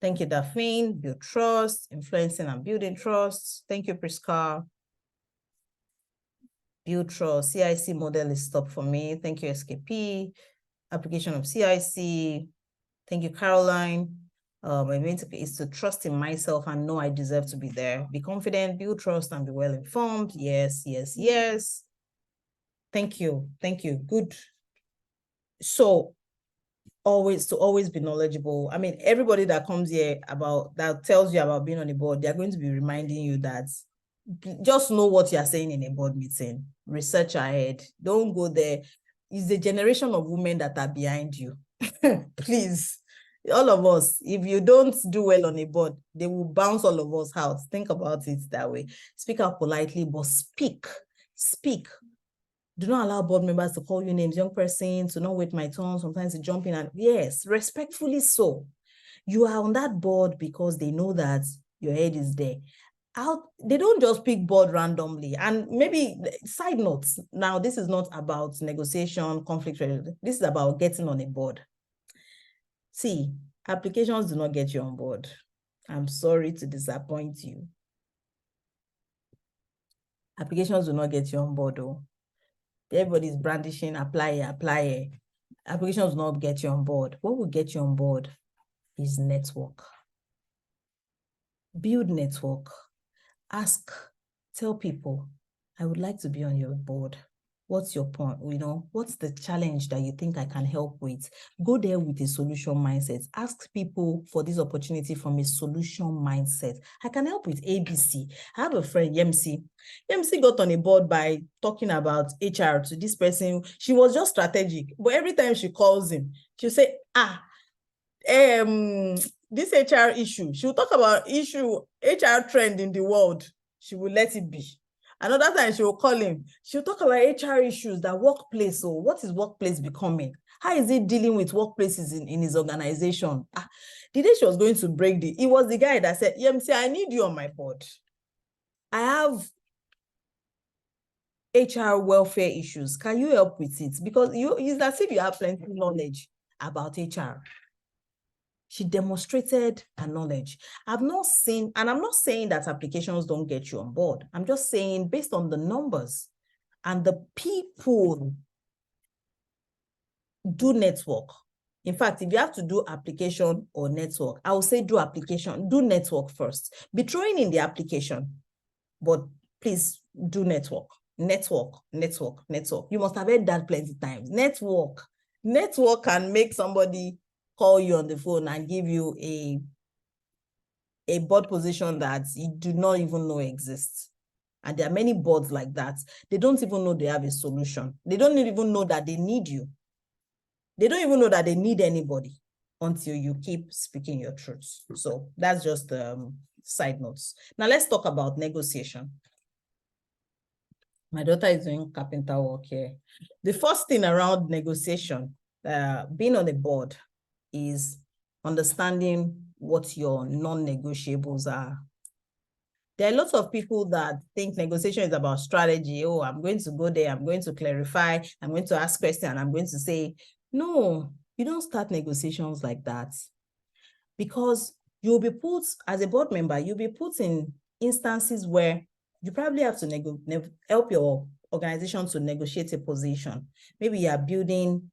Thank you, Daphne. Build trust, influencing and building trust. Thank you, Priska. Build trust. CIC model is stop for me. Thank you, SKP. Application of CIC. Thank you, Caroline. My main tip is to trust in myself and know I deserve to be there. Be confident, build trust, and be well informed. Yes, yes, yes. Thank you. Thank you. Good. So always be knowledgeable. I mean, everybody that comes here that tells you about being on the board, they're going to be reminding you that just know what you're saying in a board meeting. Research ahead. Don't go there. It's the generation of women that are behind you. Please, all of us, if you don't do well on a board, they will bounce all of us out. Think about it that way. Speak out politely, but speak. Do not allow board members to call you names, young person, to not wait my turn, sometimes to jump in, and yes, respectfully so. You are on that board because they know that your head is there. They don't just pick board randomly. And maybe, side notes, now this is not about negotiation, conflict, this is about getting on a board. See, applications do not get you on board. I'm sorry to disappoint you. Applications do not get you on board, though. Everybody's brandishing, apply. Applications will not get you on board. What will get you on board is network. Build network. Ask, tell people, I would like to be on your board. What's your point? What's the challenge that you think I can help with? Go there with a solution mindset. Ask people for this opportunity from a solution mindset. I can help with ABC. I have a friend, Yemsi. Yemsi got on a board by talking about HR to this person. She was just strategic, but every time she calls him, she'll say, this HR issue. She'll talk about HR trend in the world. She will let it be. Another time she will call him. She'll talk about HR issues, that workplace. So what is workplace becoming? How is he dealing with workplaces in his organization? The day she was going to break it was the guy that said, Yemsi, I need you on my board. I have HR welfare issues. Can you help with it? Because it's as if you have plenty of knowledge about HR. She demonstrated her knowledge. I'm not saying that applications don't get you on board. I'm just saying, based on the numbers and the people, do network. In fact, if you have to do application or network, I will say do network first. Be throwing in the application, but please do network. Network. You must have heard that plenty of times. Network can make somebody call you on the phone and give you a board position that you do not even know exists. And there are many boards like that. They don't even know they have a solution. They don't even know that they need you. They don't even know that they need anybody until you keep speaking your truth. So that's just side notes. Now let's talk about negotiation. My daughter is doing carpenter work here. The first thing around negotiation, being on the board, is understanding what your non-negotiables are. There are lots of people that think negotiation is about strategy. Oh, I'm going to go there, I'm going to clarify, I'm going to ask questions, and I'm going to say, no, you don't start negotiations like that. Because you'll be put, as a board member, you'll be put in instances where you probably have to help your organization to negotiate a position. Maybe you are building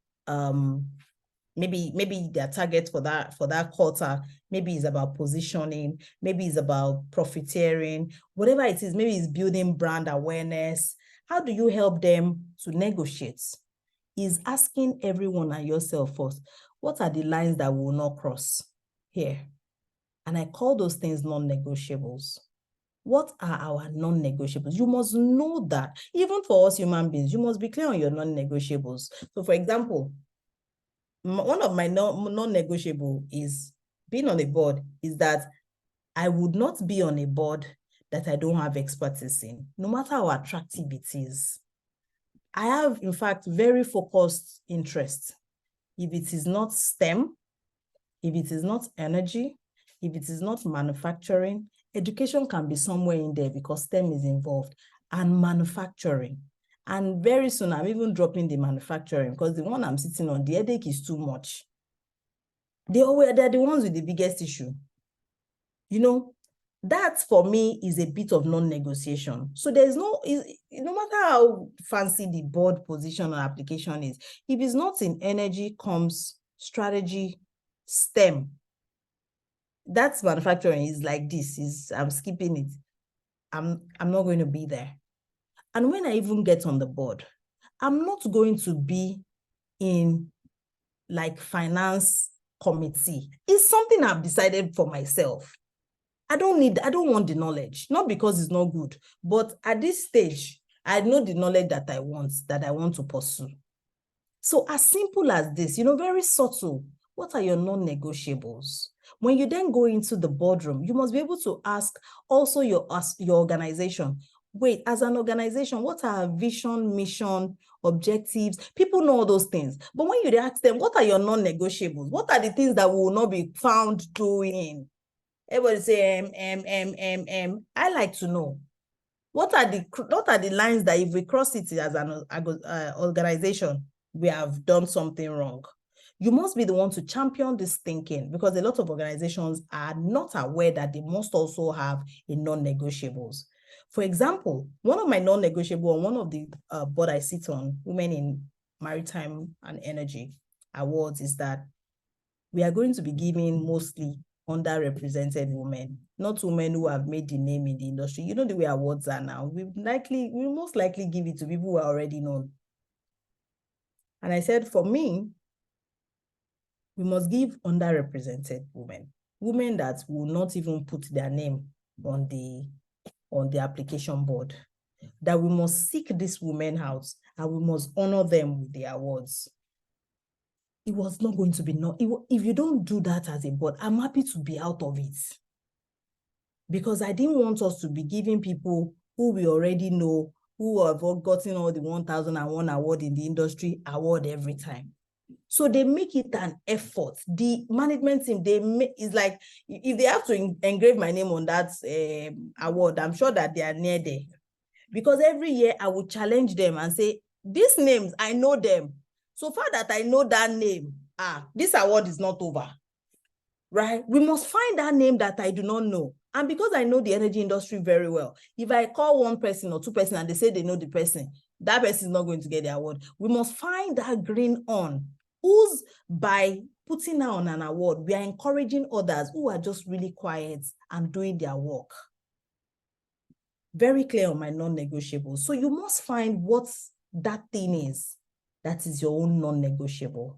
maybe their target for that quarter, maybe it's about positioning, maybe it's about profiteering, whatever it is, maybe it's building brand awareness. How do you help them to negotiate? Is asking everyone and yourself first, what are the lines that we will not cross here? And I call those things non-negotiables. What are our non-negotiables? You must know that. Even for us human beings, you must be clear on your non-negotiables. So for example, one of my non-negotiable is being on a board is that I would not be on a board that I don't have expertise in, no matter how attractive it is. I have, in fact, very focused interest. If it is not STEM, if it is not energy, if it is not manufacturing, education can be somewhere in there because STEM is involved, and manufacturing. And very soon, I'm even dropping the manufacturing because the one I'm sitting on, the headache is too much. They're the ones with the biggest issue. You know, that for me is a bit of non-negotiation. So there's no matter how fancy the board position or application is, if it's not in energy, comms, strategy, STEM, that's manufacturing is like this, I'm skipping it. I'm not going to be there. And when I even get on the board, I'm not going to be in like finance committee. It's something I've decided for myself. I don't want the knowledge, not because it's not good, but at this stage, I know the knowledge that I want to pursue. So as simple as this, very subtle, what are your non-negotiables? When you then go into the boardroom, you must be able to ask also your organization, wait, as an organization, what are our vision, mission, objectives? People know all those things. But when you ask them, what are your non-negotiables? What are the things that we will not be found doing? Everybody say, I like to know. What are the lines that if we cross it as an organization, we have done something wrong? You must be the one to champion this thinking, because a lot of organizations are not aware that they must also have a non-negotiables. For example, one of my non-negotiable on one of the board I sit on, Women in Maritime and Energy Awards, is that we are going to be giving mostly underrepresented women, not women who have made the name in the industry. You know the way awards are now. We most likely give it to people who are already known. And I said, for me, we must give underrepresented women that will not even put their name on the application board, that we must seek these women out and we must honor them with the awards. It was not going to be if you don't do that as a board, I'm happy to be out of it. Because I didn't want us to be giving people who we already know, who have gotten all the 1001 award in the industry award every time. So they make it an effort. The management team, it's like, if they have to engrave my name on that award, I'm sure that they are near there. Because every year I would challenge them and say, these names, I know them. So far that I know that name, this award is not over, right? We must find that name that I do not know. And because I know the energy industry very well, if I call one person or two person and they say they know the person, that person is not going to get the award. We must find that green on, who's by putting her on an award, we are encouraging others who are just really quiet and doing their work. Very clear on my non-negotiable. So you must find what that thing is that is your own non-negotiable.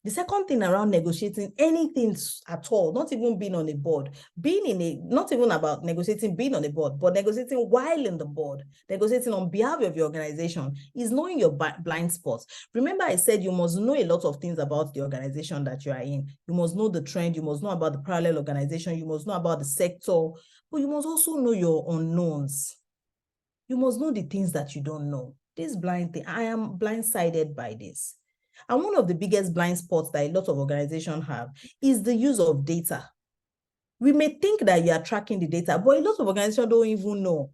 The second thing around negotiating anything at all, not even being on a board, not even about negotiating being on a board, but negotiating while in the board, negotiating on behalf of your organization, is knowing your blind spots. Remember, I said you must know a lot of things about the organization that you are in. You must know the trend, you must know about the parallel organization, you must know about the sector, but you must also know your unknowns. You must know the things that you don't know. This blind thing, I am blindsided by this. And one of the biggest blind spots that a lot of organizations have is the use of data. We may think that you are tracking the data, but a lot of organizations don't even know.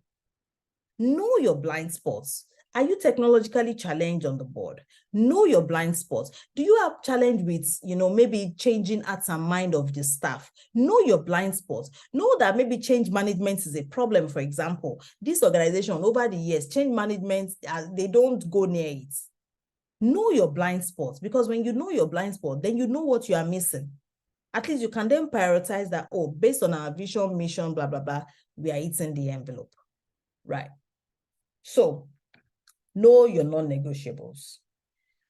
Know your blind spots. Are you technologically challenged on the board? Know your blind spots. Do you have challenge with, maybe changing hearts and mind of the staff? Know your blind spots. Know that maybe change management is a problem. For example, this organization over the years, change management, they don't go near it. Know your blind spots, because when you know your blind spot, then you know what you are missing. At least you can then prioritize that, based on our vision, mission, blah, blah, blah, we are eating the envelope, right? So know your non-negotiables.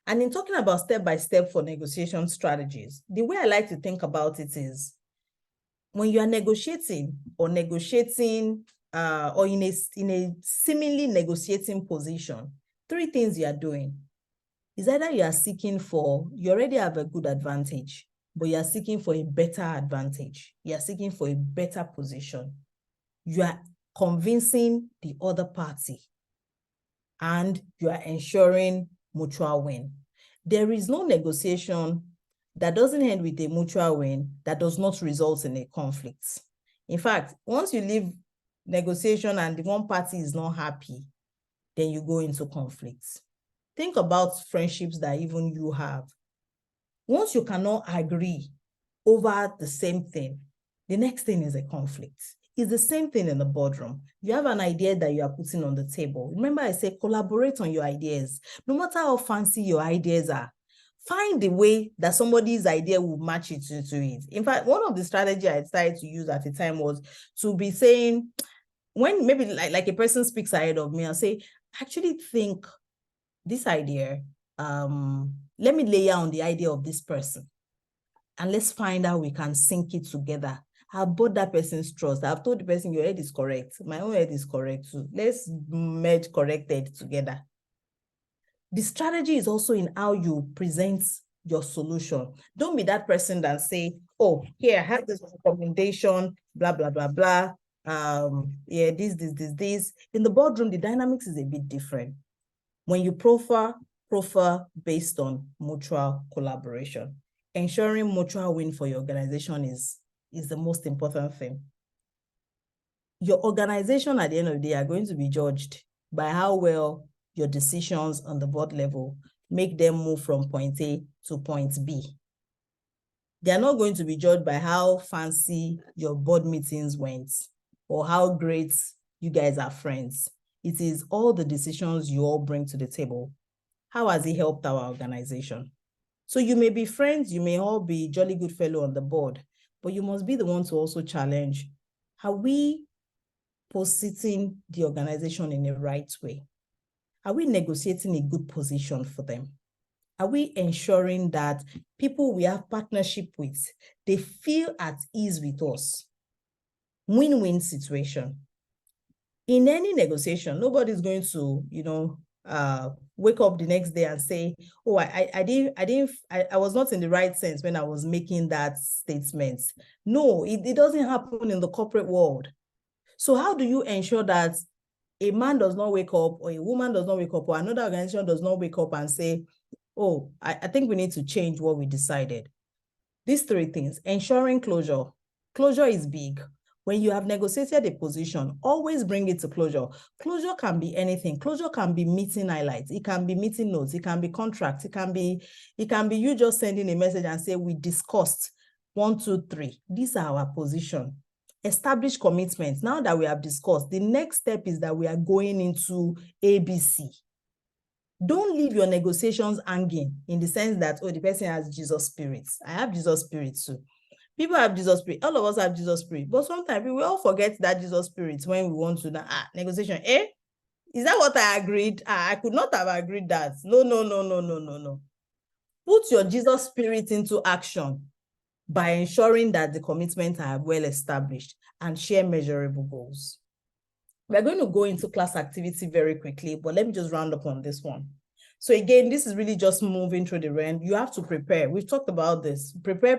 And in talking about step-by-step for negotiation strategies, the way I like to think about it is when you are negotiating or in a seemingly negotiating position, three things you are doing is either you are seeking for, you already have a good advantage, but you are seeking for a better advantage. You are seeking for a better position. You are convincing the other party. and you are ensuring mutual win. There is no negotiation that doesn't end with a mutual win that does not result in a conflict. In fact, once you leave negotiation and the one party is not happy, then you go into conflicts. Think about friendships that even you have. Once you cannot agree over the same thing, the next thing is a conflict. It's the same thing in the boardroom. You have an idea that you are putting on the table. Remember, I said collaborate on your ideas. No matter how fancy your ideas are, find the way that somebody's idea will match it to it. In fact, one of the strategies I decided to use at the time was to be saying, when maybe like a person speaks ahead of me, I'll say, I actually think this idea, let me lay on the idea of this person and let's find how we can sync it together. I've bought that person's trust. I've told the person your head is correct. My own head is correct too. Let's merge corrected together. The strategy is also in how you present your solution. Don't be that person that say, oh, here, I have this recommendation, blah, blah, blah, blah. Yeah, this. In the boardroom, the dynamics is a bit different. When you proffer based on mutual collaboration. Ensuring mutual win for your organization is the most important thing. Your organization at the end of the day are going to be judged by how well your decisions on the board level make them move from point A to point B. They are not going to be judged by how fancy your board meetings went or how great you guys are friends. It is all the decisions you all bring to the table. How has it helped our organization? So you may be friends, you may all be jolly good fellow on the board, but you must be the one to also challenge. Are we positioning the organization in the right way? Are we negotiating a good position for them? Are we ensuring that people we have partnership with, they feel at ease with us? Win-win situation. In any negotiation, nobody's going to, wake up the next day and say, oh, I was not in the right sense when I was making that statement. No, it doesn't happen in the corporate world. So how do you ensure that a man does not wake up or a woman does not wake up or another organization does not wake up and say, oh, I think we need to change what we decided? These three things: ensuring closure. Closure is big. When you have negotiated a position, always bring it to closure. Closure can be anything. Closure can be meeting highlights. It can be meeting notes. It can be contracts. It can be you just sending a message and say, we discussed 1, 2, 3. These are our position. Establish commitments. Now that we have discussed, the next step is that we are going into ABC. Don't leave your negotiations hanging in the sense that, oh, the person has Jesus spirit. I have Jesus spirit too. People have Jesus spirit. All of us have Jesus spirit. But sometimes we all forget that Jesus spirit when we want to negotiation. Is that what I agreed? I could not have agreed that. No. Put your Jesus spirit into action by ensuring that the commitments are well established and share measurable goals. We're going to go into class activity very quickly, but let me just round up on this one. So again, this is really just moving through the REN. You have to prepare. We've talked about this. Prepare.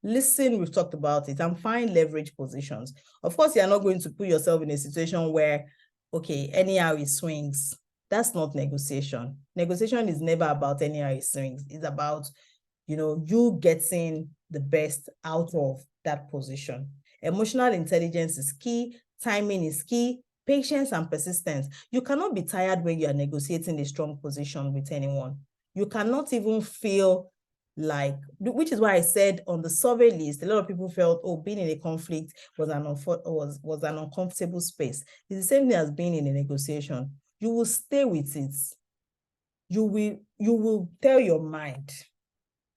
Listen, we've talked about it, and find leverage positions. Of course, you're not going to put yourself in a situation where, okay, anyhow it swings. That's not negotiation. Negotiation is never about anyhow it swings. It's about, you getting the best out of that position. Emotional intelligence is key. Timing is key. Patience and persistence. You cannot be tired when you are negotiating a strong position with anyone. You cannot even feel like, which is why I said on the survey list, a lot of people felt, oh, being in a conflict was an uncomfortable space. It's the same thing as being in a negotiation. You will stay with it. You will tell your mind,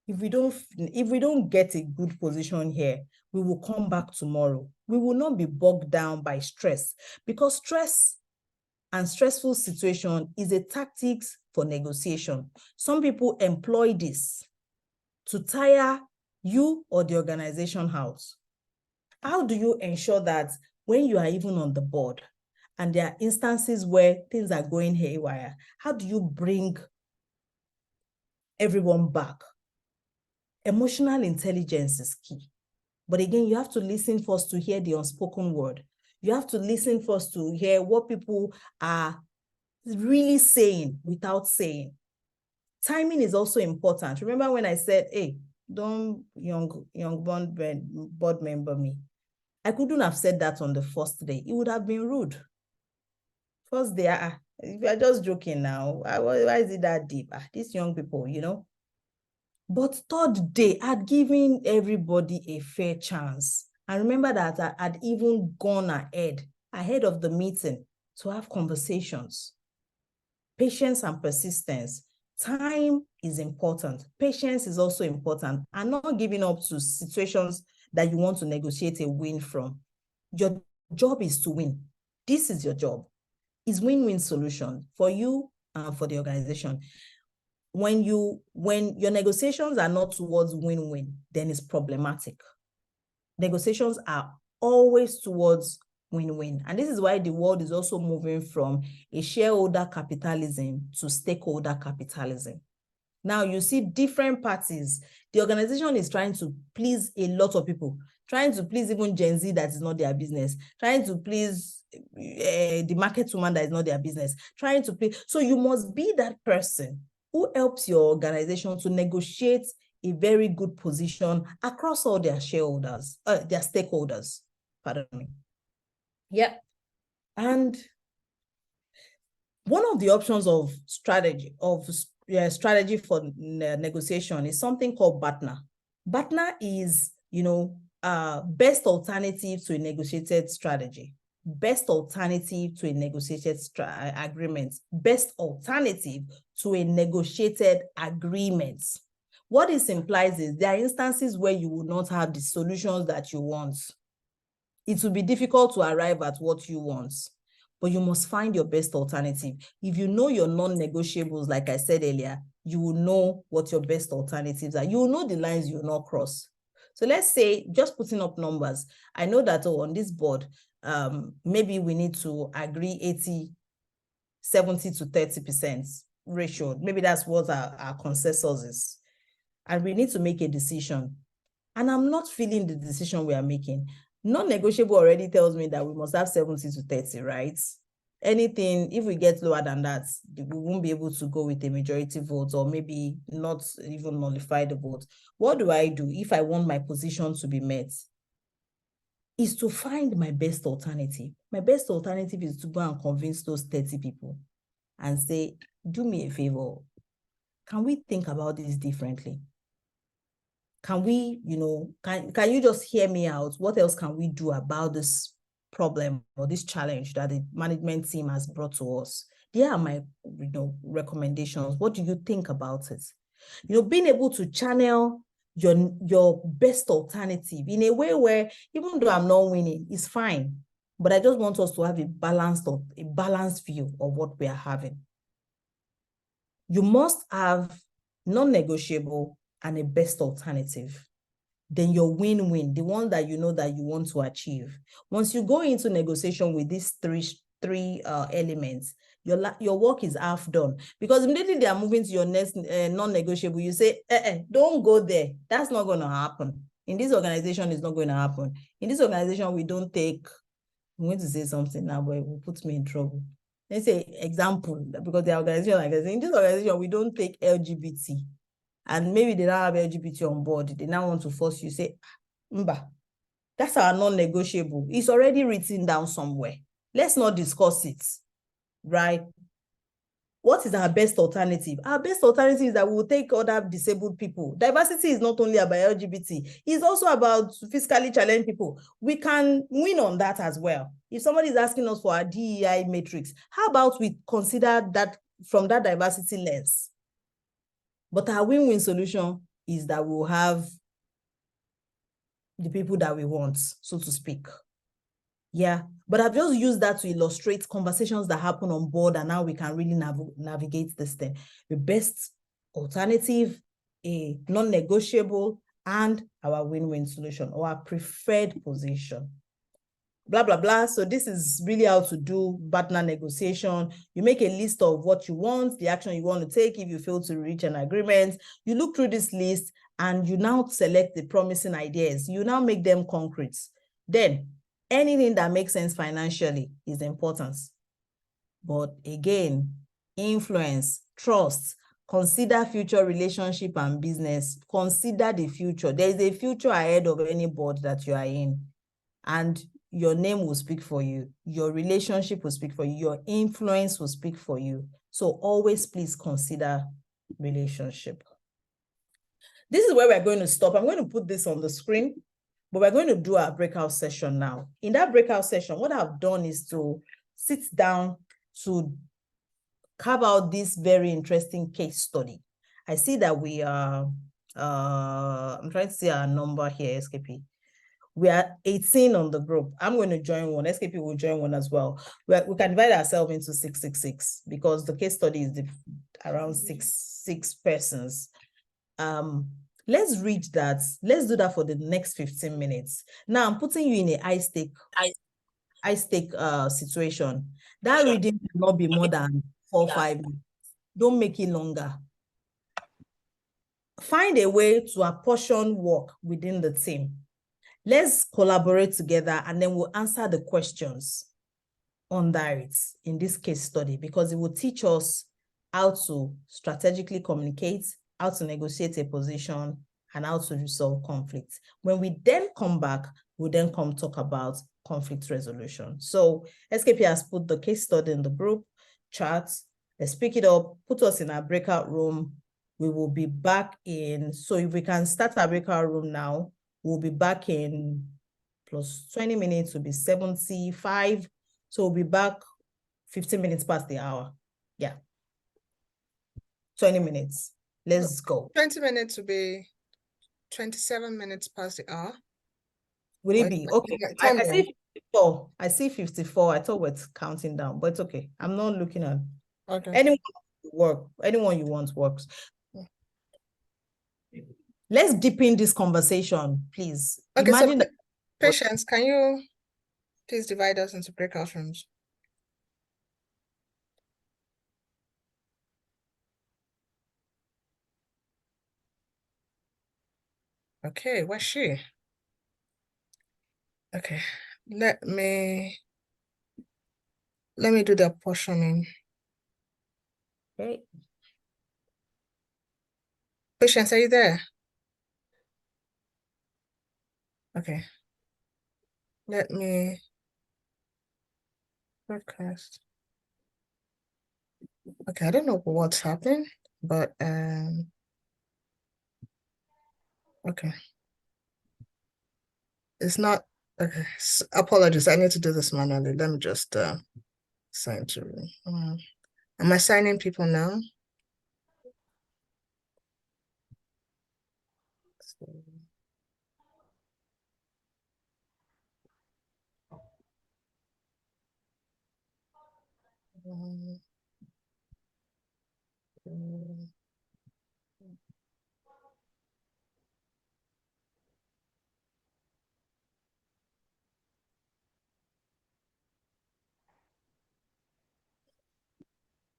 if we don't get a good position here, we will come back tomorrow. We will not be bogged down by stress, because stress and stressful situation is a tactics for negotiation. Some people employ this to tire you or the organization out. How do you ensure that when you are even on the board and there are instances where things are going haywire, how do you bring everyone back? Emotional intelligence is key. But again, you have to listen first to hear the unspoken word. You have to listen first to hear what people are really saying without saying. Timing is also important. Remember when I said, hey, don't young board member me. I couldn't have said that on the first day. It would have been rude. First day, we are just joking now. Why is it that deep? These young people, you know. But third day, I'd given everybody a fair chance. I remember that I'd even gone ahead of the meeting to have conversations. Patience and persistence. Time is important. Patience is also important. And not giving up to situations that you want to negotiate a win from. Your job is to win. This is your job. It's win-win solution for you and for the organization. When your negotiations are not towards win-win, then it's problematic. Negotiations are always towards win-win. And this is why the world is also moving from a shareholder capitalism to stakeholder capitalism. Now you see different parties. The organization is trying to please a lot of people, trying to please even Gen Z that is not their business, trying to please the market woman that is not their business, trying to please. So you must be that person who helps your organization to negotiate a very good position across all their shareholders, their stakeholders, pardon me. Yeah. And one of the options of strategy for negotiation is something called BATNA. BATNA is, best alternative to a negotiated strategy, best alternative to a negotiated agreement, best alternative to a negotiated agreement. What this implies is there are instances where you will not have the solutions that you want. It will be difficult to arrive at what you want, but you must find your best alternative. If you know your non-negotiables, like I said earlier, you will know what your best alternatives are. You will know the lines you will not cross. So let's say, just putting up numbers, I know that on this board, maybe we need to agree 70 to 30% ratio. Maybe that's what our consensus is. And we need to make a decision. And I'm not feeling the decision we are making. Non-negotiable already tells me that we must have 70 to 30, right? Anything, if we get lower than that, we won't be able to go with a majority vote, or maybe not even nullify the vote. What do I do if I want my position to be met? Is to find my best alternative. My best alternative is to go and convince those 30 people and say, do me a favor. Can we think about this differently? Can we, can you just hear me out? What else can we do about this problem or this challenge that the management team has brought to us? They are my, recommendations. What do you think about it? Being able to channel your best alternative in a way where, even though I'm not winning, it's fine. But I just want us to have a balanced view of what we are having. You must have non-negotiable and a best alternative. Then your win-win, the one that you know that you want to achieve. Once you go into negotiation with these three elements, your work is half done. Because immediately they are moving to your next non-negotiable, you say, don't go there. That's not going to happen. In this organization, it's not going to happen. In this organization, we don't take, I'm going to say something now, but it will put me in trouble. Let's say example, because the organization, like I say, in this organization, we don't take LGBT. And maybe they don't have LGBT on board. They now want to force you, say, Mba, that's our non-negotiable. It's already written down somewhere. Let's not discuss it, right? What is our best alternative? Our best alternative is that we will take other disabled people. Diversity is not only about LGBT, it's also about physically challenged people. We can win on that as well. If somebody is asking us for our DEI matrix, how about we consider that from that diversity lens? But our win-win solution is that we'll have the people that we want, so to speak. Yeah, but I've just used that to illustrate conversations that happen on board and how we can really navigate this thing. The best alternative, a non-negotiable, and our win-win solution, or our preferred position. Blah, blah, blah. So this is really how to do BATNA negotiation. You make a list of what you want, the action you want to take if you fail to reach an agreement. You look through this list and you now select the promising ideas. You now make them concrete. Then anything that makes sense financially is important. But again, influence, trust, consider future relationship and business. Consider the future. There is a future ahead of any board that you are in. And your name will speak for you. Your relationship will speak for you. Your influence will speak for you. So always please consider relationship. This is where we're going to stop. I'm going to put this on the screen, but we're going to do our breakout session now. In that breakout session, what I've done is to sit down to carve out this very interesting case study. I see that we are, I'm trying to see our number here, SKP. We are 18 on the group. I'm going to join one. SKP will join one as well. We can divide ourselves into 666 because the case study is around six persons. Let's read that. Let's do that for the next 15 minutes. Now I'm putting you in a high stake situation. That reading cannot be more than 4 or 5 minutes. Don't make it longer. Find a way to apportion work within the team. Let's collaborate together and then we'll answer the questions under it in this case study because it will teach us how to strategically communicate, how to negotiate a position, and how to resolve conflicts. When we then come back, we'll then come talk about conflict resolution. So SKP has put the case study in the group chat. Let's pick it up, put us in our breakout room. We will be back in, so if we can start our breakout room now, we'll be back in plus 20 minutes, will be 75. So we'll be back 15 minutes past the hour. Yeah. 20 minutes. Let's go. 20 minutes will be 27 minutes past the hour. Would it be? Okay. Time I see 54. I see 54. I thought we're counting down, but it's okay. I'm not looking at Okay. Anyone you want works. Let's deepen this conversation, please. Okay, Imagine so Patience, can you please divide us into breakout rooms? Okay, where's she? Okay, let me do the apportioning. Okay. Patience, are you there? Okay. Let me broadcast. Okay, I don't know what's happening, but okay. It's not okay. Apologies, I need to do this manually. Let me just sign to am I signing people now? So,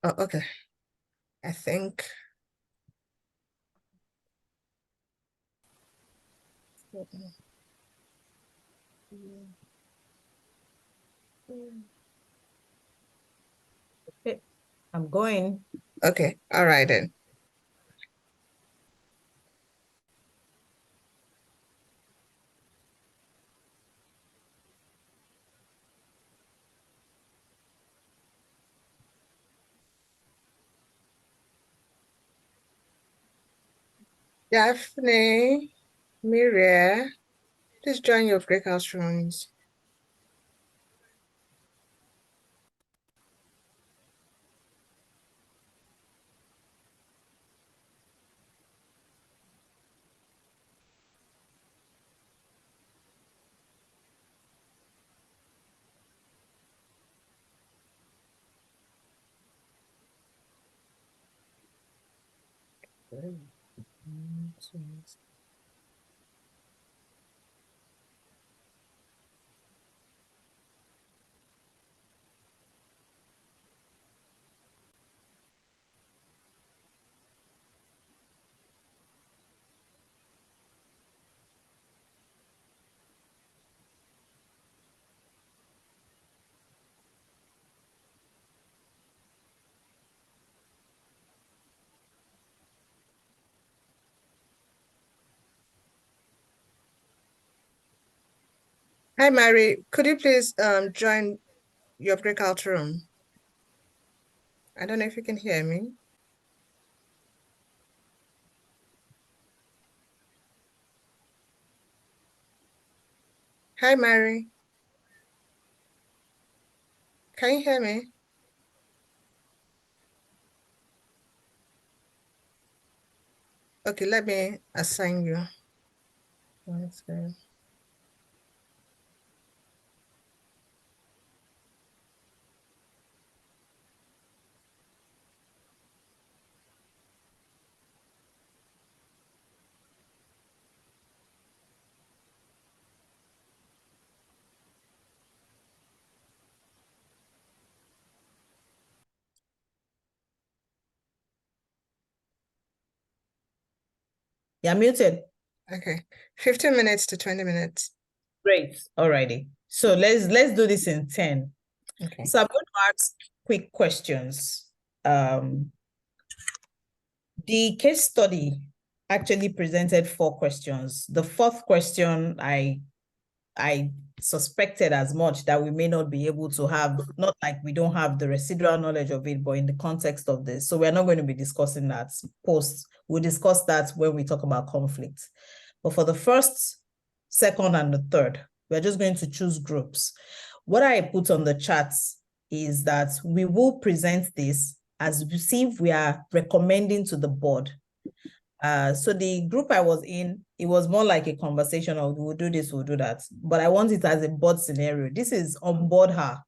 oh, okay. I think. Okay. I'm going. Okay, all right then. Daphne, Miria, please join your breakout rooms. Hi, Mary. Could you please join your breakout room? I don't know if you can hear me. Hi, Mary. Can you hear me? Okay, let me assign you. One second. You're muted. Okay, 15 minutes to 20 minutes. Great. Alrighty. So let's do this in 10. Okay. So I'm going to ask quick questions. The case study actually presented 4 questions. The 4th question, I suspected as much that we may not be able to have, not like we don't have the residual knowledge of it, but in the context of this. So we're not going to be discussing that post. We'll discuss that when we talk about conflict. But for the 1st, 2nd, and the 3rd, we're just going to choose groups. What I put on the charts is that we will present this as if we are recommending to the board. So the group I was in, it was more like a conversation of we'll do this, we'll do that. But I want it as a board scenario. This is on board her.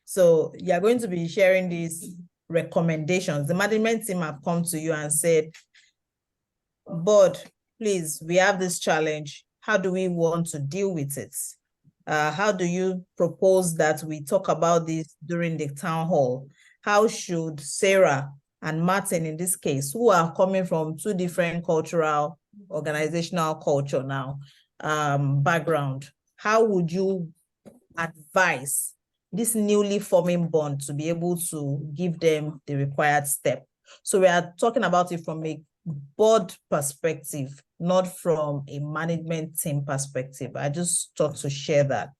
So you're going to be sharing these recommendations. The management team have come to you and said, board, please, we have this challenge. How do we want to deal with it? How do you propose that we talk about this during the town hall? How should Sarah and Martin, in this case, who are coming from 2 different cultural, organizational culture now, background, how would you advise this newly forming bond to be able to give them the required step? So we are talking about it from a board perspective, not from a management team perspective. I just thought to share that.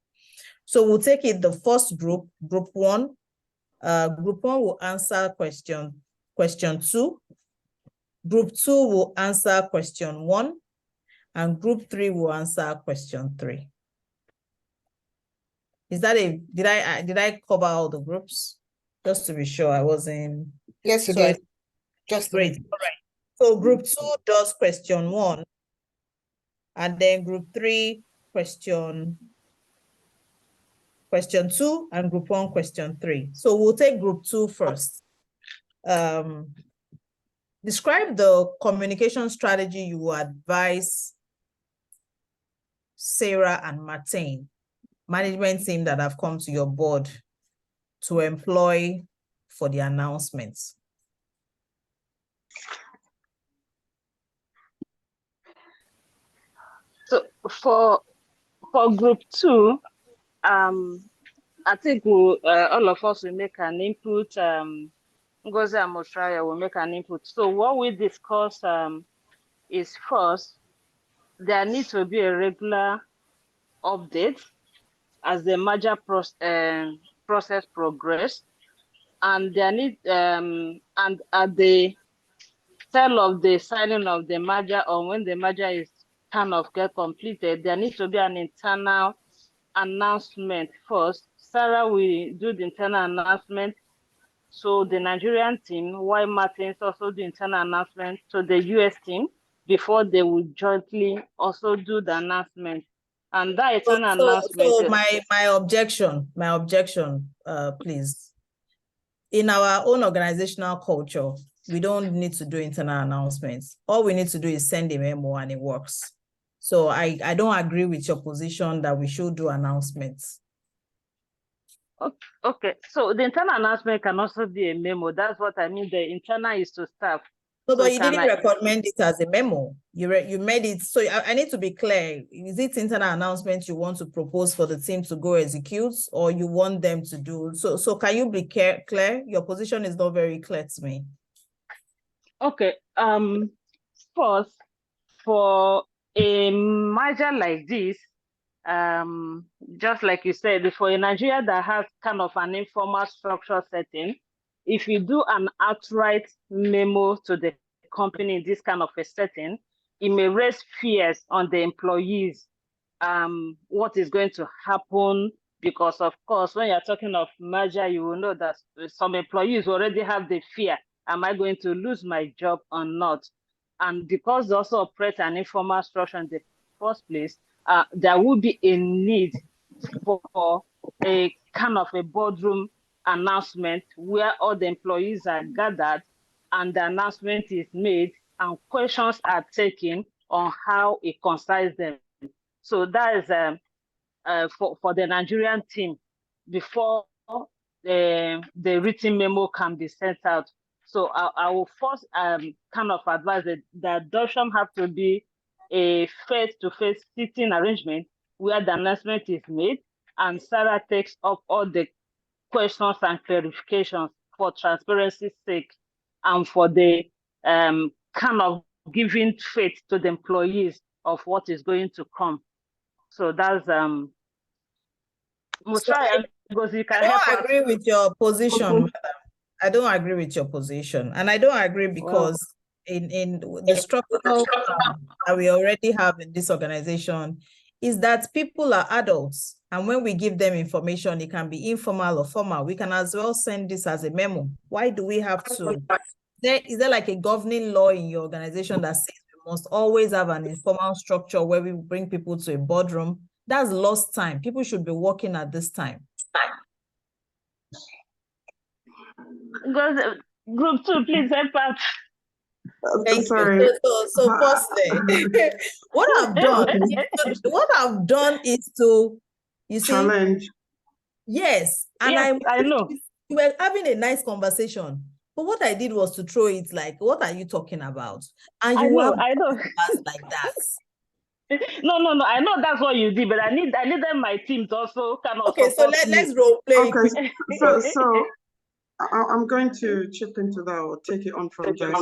So we'll take it the first group, group 1. Group 1 will answer question 2. Group 2 will answer question 1. And group 3 will answer question 3. Is that did I cover all the groups? Just to be sure I wasn't. Yes, you did. Just great. All right. So group 2 does question 1. And then group 3, question 2, and group 1, question 3. So we'll take group 2 first. Describe the communication strategy you will advise Sarah and Martin, management team that have come to your board, to employ for the announcements. So for group 2, I think we'll, all of us will make an input. Ngozi and Mostraya will make an input. So what we discuss is, first, there needs to be a regular update as the merger process progress, and there need and at the time of the signing of the merger, or when the merger is kind of get completed, there needs to be an internal announcement first. Sarah will do the internal announcement, so the Nigerian team, while Martins also do internal announcement to the US team before they will jointly also do the announcement. And that internal announcement. So my objection, please. In our own organizational culture, we don't need to do internal announcements. All we need to do is send a memo and it works. So I don't agree with your position that we should do announcements. Okay, so the internal announcement can also be a memo. That's what I mean. The internal is to staff. No, but you didn't recommend it as a memo. You made it. So I need to be clear. Is it internal announcement you want to propose for the team to go execute, or you want them to do? So can you be clear? Your position is not very clear to me. Okay. First, for a merger like this, just like you said, for a Nigeria that has kind of an informal structure setting, if you do an outright memo to the company in this kind of a setting, it may raise fears on the employees, what is going to happen, because of course, when you're talking of merger, you will know that some employees already have the fear, am I going to lose my job or not? And because they also operate an informal structure in the first place, there will be a need for a kind of a boardroom announcement where all the employees are gathered and the announcement is made and questions are taken on how it concerns them. So that is for the Nigerian team before the written memo can be sent out. So I will first kind of advise that the adoption have to be a face-to-face sitting arrangement where the announcement is made and Sarah takes up all the questions and clarifications for transparency's sake and for the kind of giving faith to the employees of what is going to come. So that's because you can help I don't agree with your position, madam. I don't agree with your position. And I don't agree because in the structure that we already have in this organization is that people are adults. And when we give them information, it can be informal or formal. We can as well send this as a memo. Why do we have to? Is there like a governing law in your organization that says we must always have an informal structure where we bring people to a boardroom? That's lost time. People should be working at this time. Group 2, please help out. Thank Sorry. you. So firstly, what I've done is to, you see, Challenge. yes, and Yes, I know. We were having a nice conversation, but what I did was to throw it like, what are you talking about? And you I know. like that. No, I know that's what you did, but I need them my team to also kind of okay. So let's role play. Okay, so I'm going to chip into that or take it on from there.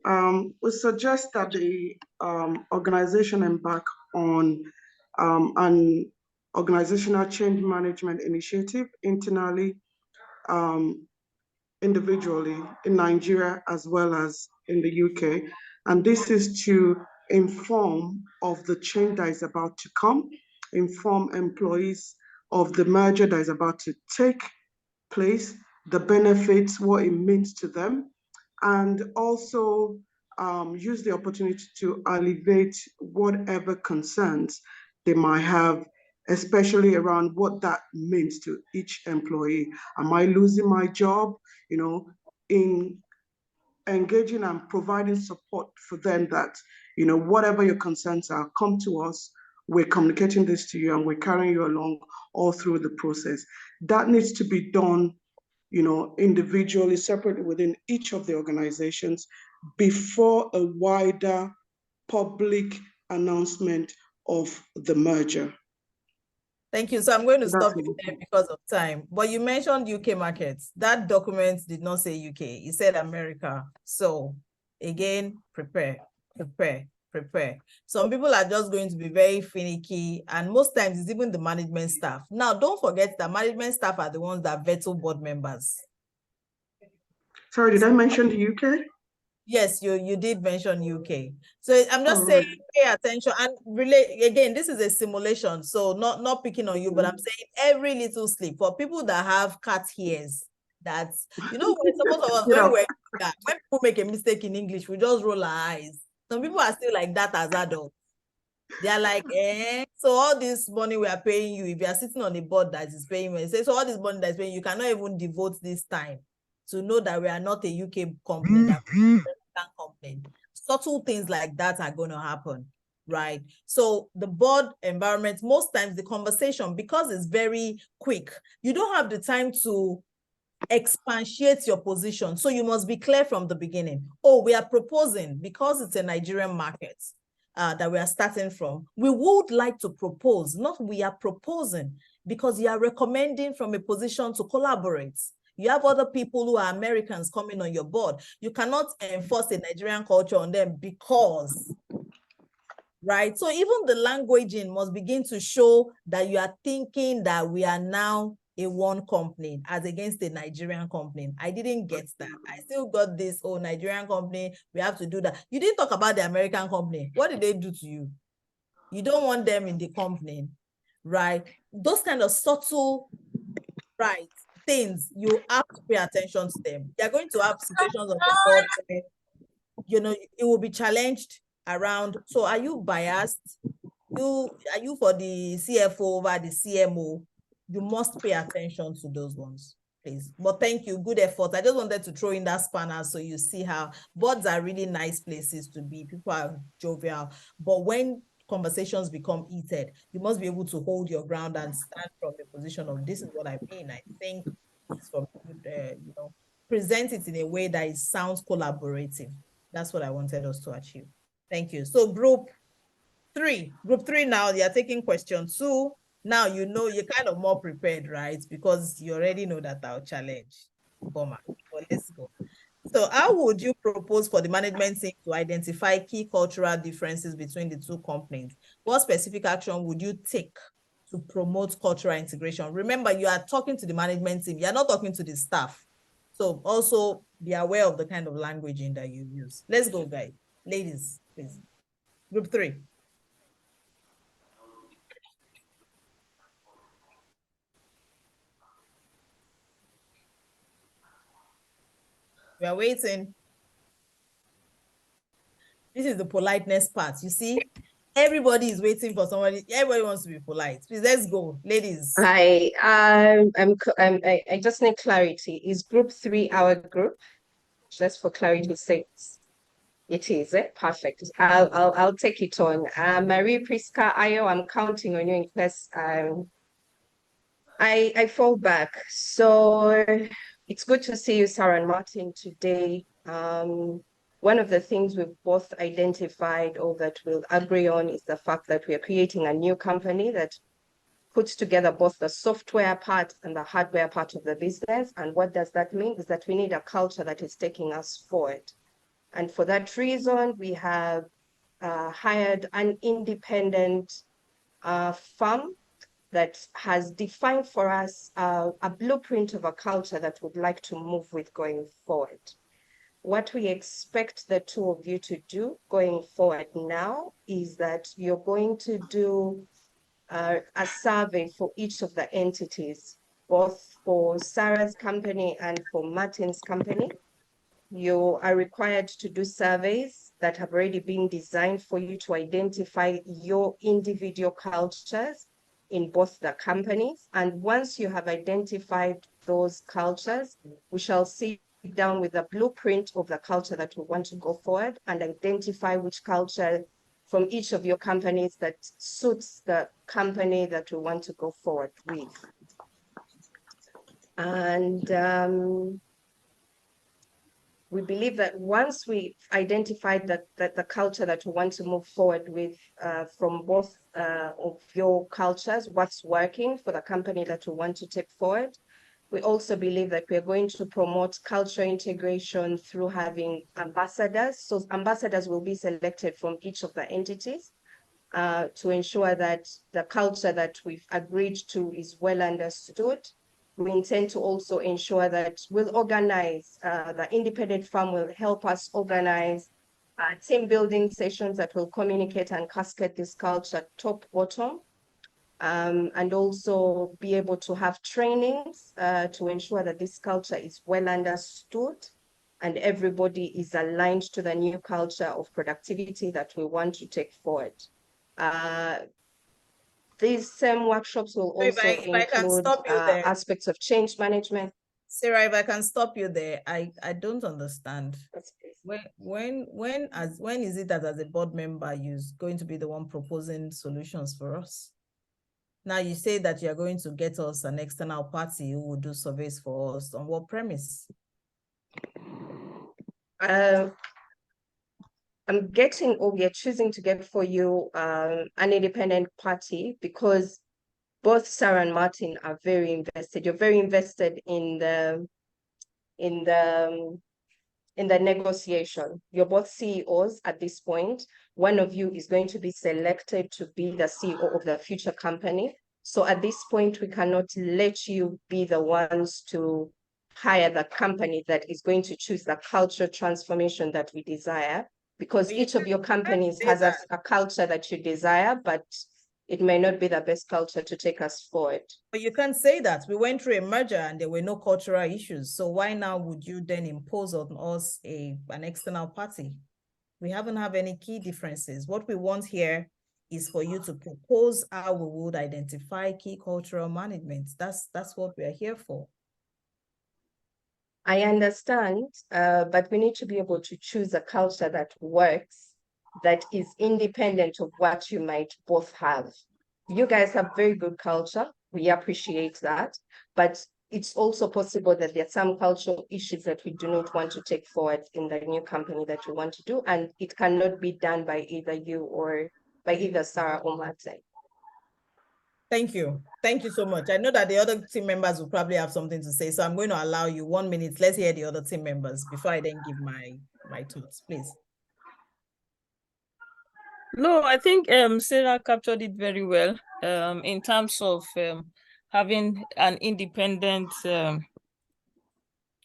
So we suggest that the organization embark on an organizational change management initiative internally, individually in Nigeria as well as in the UK. And this is to inform of the change that is about to come, inform employees of the merger that is about to take place, the benefits, what it means to them, and also use the opportunity to alleviate whatever concerns they might have, especially around what that means to each employee. Am I losing my job? You know, in engaging and providing support for them that, you know, whatever your concerns are, come to us. We're communicating this to you and we're carrying you along all through the process. That needs to be done, you know, individually, separately within each of the organizations before a wider public announcement of the merger. Thank you. So I'm going to stop you there because of time. But you mentioned UK markets. That document did not say UK. It said America. So again, prepare. Some people are just going to be very finicky, and most times it's even the management staff. Now, don't forget that management staff are the ones that veto board members. Sorry, did I mention the UK? Yes, you did mention UK. So I'm just saying, pay attention and relate. Again, this is a simulation, so not picking on you, but I'm saying every little slip for people that have cat ears. That's, you know, when people make a mistake in English, we just roll our eyes. Some people are still like that as adults. They are like, so all this money we are paying you, if you are sitting on a board that is paying me, say, so all this money that is paying you cannot even devote this time to know that we are not a UK company, that we can complain. Subtle things like that are going to happen, right? So the board environment, most times the conversation, because it's very quick, you don't have the time to expatiate your position. So you must be clear from the beginning. Oh, we are proposing, because it's a Nigerian market that we are starting from, we would like to propose, not we are proposing, because you are recommending from a position to collaborate. You have other people who are Americans coming on your board. You cannot enforce a Nigerian culture on them because right? So even the languaging must begin to show that you are thinking that we are now a one company as against a Nigerian company. I didn't get that. I still got this, oh, Nigerian company, we have to do that. You didn't talk about the American company. What did they do to you? You don't want them in the company, right? Those kind of subtle, right, things, you have to pay attention to them. You're going to have situations of the board where, you know, it will be challenged around. So are you biased? Are you for the CFO over the CMO? You must pay attention to those ones, please. But thank you, good effort. I just wanted to throw in that spanner so you see how boards are really nice places to be. People are jovial, but when conversations become heated, you must be able to hold your ground and stand from the position of this is what I mean. I think it's from you know, present it in a way that it sounds collaborative. That's what I wanted us to achieve. Thank you. So group three now, you're taking question 2. Now, you know, you're kind of more prepared, right? Because you already know that I'll challenge. Bomber. But let's go. So how would you propose for the management team to identify key cultural differences between the two companies? What specific action would you take to promote cultural integration? Remember, you are talking to the management team. You're not talking to the staff. So also be aware of the kind of languaging that you use. Let's go, guys. Ladies, please. Group 3. We are waiting. This is the politeness part. You see, everybody is waiting for somebody. Everybody wants to be polite. Please, let's go, ladies. Hi, I just need clarity. Is group 3 our group? Just for clarity's sake. It is, perfect. I'll take it on. Marie Priska Ayo, I'm counting on you in case I fall back. So it's good to see you, Sarah and Martin, today. One of the things we've both identified or that we'll agree on is the fact that we are creating a new company that puts together both the software part and the hardware part of the business. And what does that mean? Is that we need a culture that is taking us forward. And for that reason, we have hired an independent firm that has defined for us a blueprint of a culture that we'd like to move with going forward. What we expect the two of you to do going forward now is that you're going to do a survey for each of the entities, both for Sarah's company and for Martin's company. You are required to do surveys that have already been designed for you to identify your individual cultures in both the companies. And once you have identified those cultures, we shall sit down with a blueprint of the culture that we want to go forward and identify which culture from each of your companies that suits the company that we want to go forward with. And we believe that once we identified that the culture that we want to move forward with from both of your cultures, what's working for the company that we want to take forward, we also believe that we are going to promote cultural integration through having ambassadors. So ambassadors will be selected from each of the entities to ensure that the culture that we've agreed to is well understood. We intend to also ensure that we'll organize, the independent firm will help us organize team building sessions that will communicate and cascade this culture top bottom, and also be able to have trainings to ensure that this culture is well understood and everybody is aligned to the new culture of productivity that we want to take forward. These same workshops will also include aspects of change management. Sarah, if I can stop you there, I don't understand. When is it that as a board member you're going to be the one proposing solutions for us? Now you say that you're going to get us an external party who will do surveys for us. On what premise? I'm getting, or we are choosing to get for you an independent party because both Sarah and Martin are very invested. You're very invested in the in the negotiation. You're both CEOs at this point. One of you is going to be selected to be the CEO of the future company. So at this point, we cannot let you be the ones to hire the company that is going to choose the culture transformation that we desire, because each of your companies has a culture that you desire, but it may not be the best culture to take us forward. But you can't say that. We went through a merger and there were no cultural issues. So why now would you then impose on us an external party? We haven't have any key differences. What we want here is for you to propose how we would identify key cultural management. That's what we are here for. I understand, but we need to be able to choose a culture that works, that is independent of what you might both have. You guys have very good culture. We appreciate that, but it's also possible that there are some cultural issues that we do not want to take forward in the new company that we want to do, and it cannot be done by either you or by either Sarah or Martin. Thank you. Thank you so much. I know that the other team members will probably have something to say, so I'm going to allow you 1 minute. Let's hear the other team members before I then give my thoughts, please. No, I think Sarah captured it very well in terms of having an independent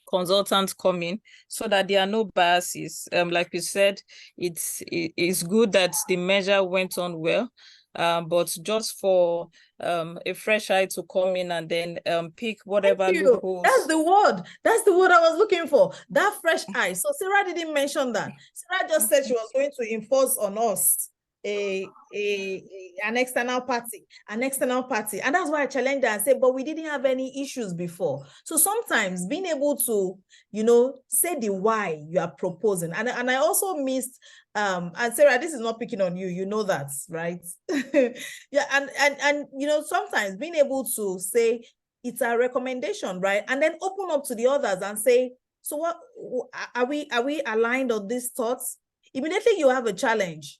consultant come in so that there are no biases. Like we said, it's good that the measure went on well, but just for a fresh eye to come in and then pick whatever loopholes. That's the word. That's the word I was looking for. That fresh eye. So Sarah didn't mention that. Sarah just said she was going to enforce on us an external party, and that's why I challenged her and said, but we didn't have any issues before. So sometimes being able to, say the why you are proposing, and I also missed and Sarah, this is not picking on you, you know that, right? Yeah, and sometimes being able to say it's a recommendation, right? And then open up to the others and say, so what are we aligned on these thoughts? Immediately you have a challenge.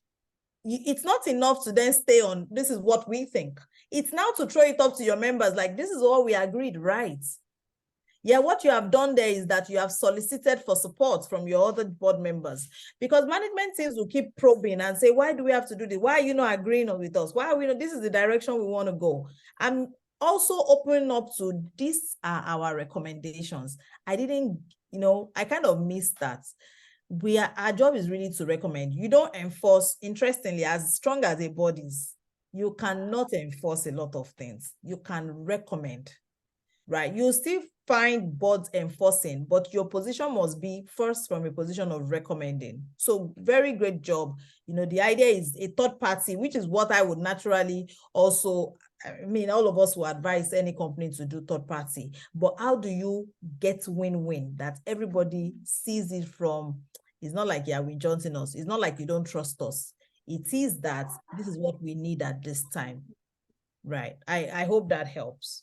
It's not enough to then stay on, this is what we think. It's now to throw it up to your members, like, this is all we agreed, right? Yeah, what you have done there is that you have solicited for support from your other board members, because management teams will keep probing and say, why do we have to do this? Why are you not agreeing with us? Why are we not, this is the direction we want to go. I'm also opening up to, these are our recommendations. I didn't, I kind of missed that. Our job is really to recommend. You don't enforce. Interestingly, as strong as a body is, you cannot enforce a lot of things. You can recommend, right? You still find boards enforcing, but your position must be first from a position of recommending. So very great job. The idea is a third party, which is what I would naturally also, all of us will advise any company to do third party, but how do you get win-win that everybody sees it from? It's not like you're joining us. It's not like you don't trust us. It is that this is what we need at this time, right? I hope that helps.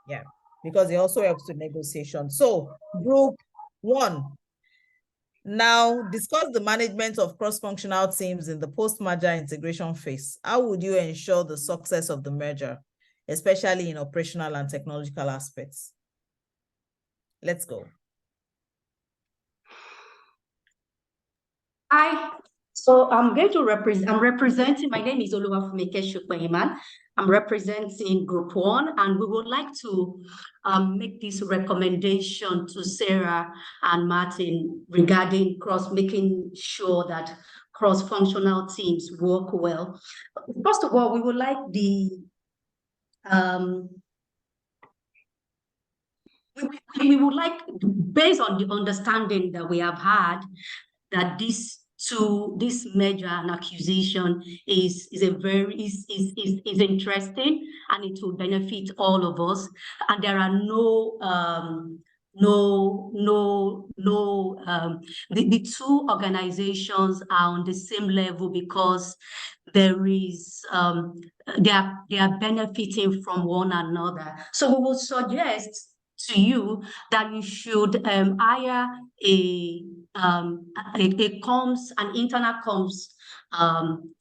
Yeah, because it also helps with negotiation. So group 1, now discuss the management of cross-functional teams in the post-merger integration phase. How would you ensure the success of the merger, especially in operational and technological aspects? Let's go. Hi, so I'm going to representing, my name is Oluwafumike Shukwehiman. I'm representing Group 1, and we would like to make this recommendation to Sarah and Martin regarding making sure that cross-functional teams work well. First of all, we would like we would like, based on the understanding that we have had, that this merger and acquisition is interesting, and it will benefit all of us. And there are the two organizations are on the same level, because there is they are benefiting from one another. So we will suggest to you that you should hire an internal comms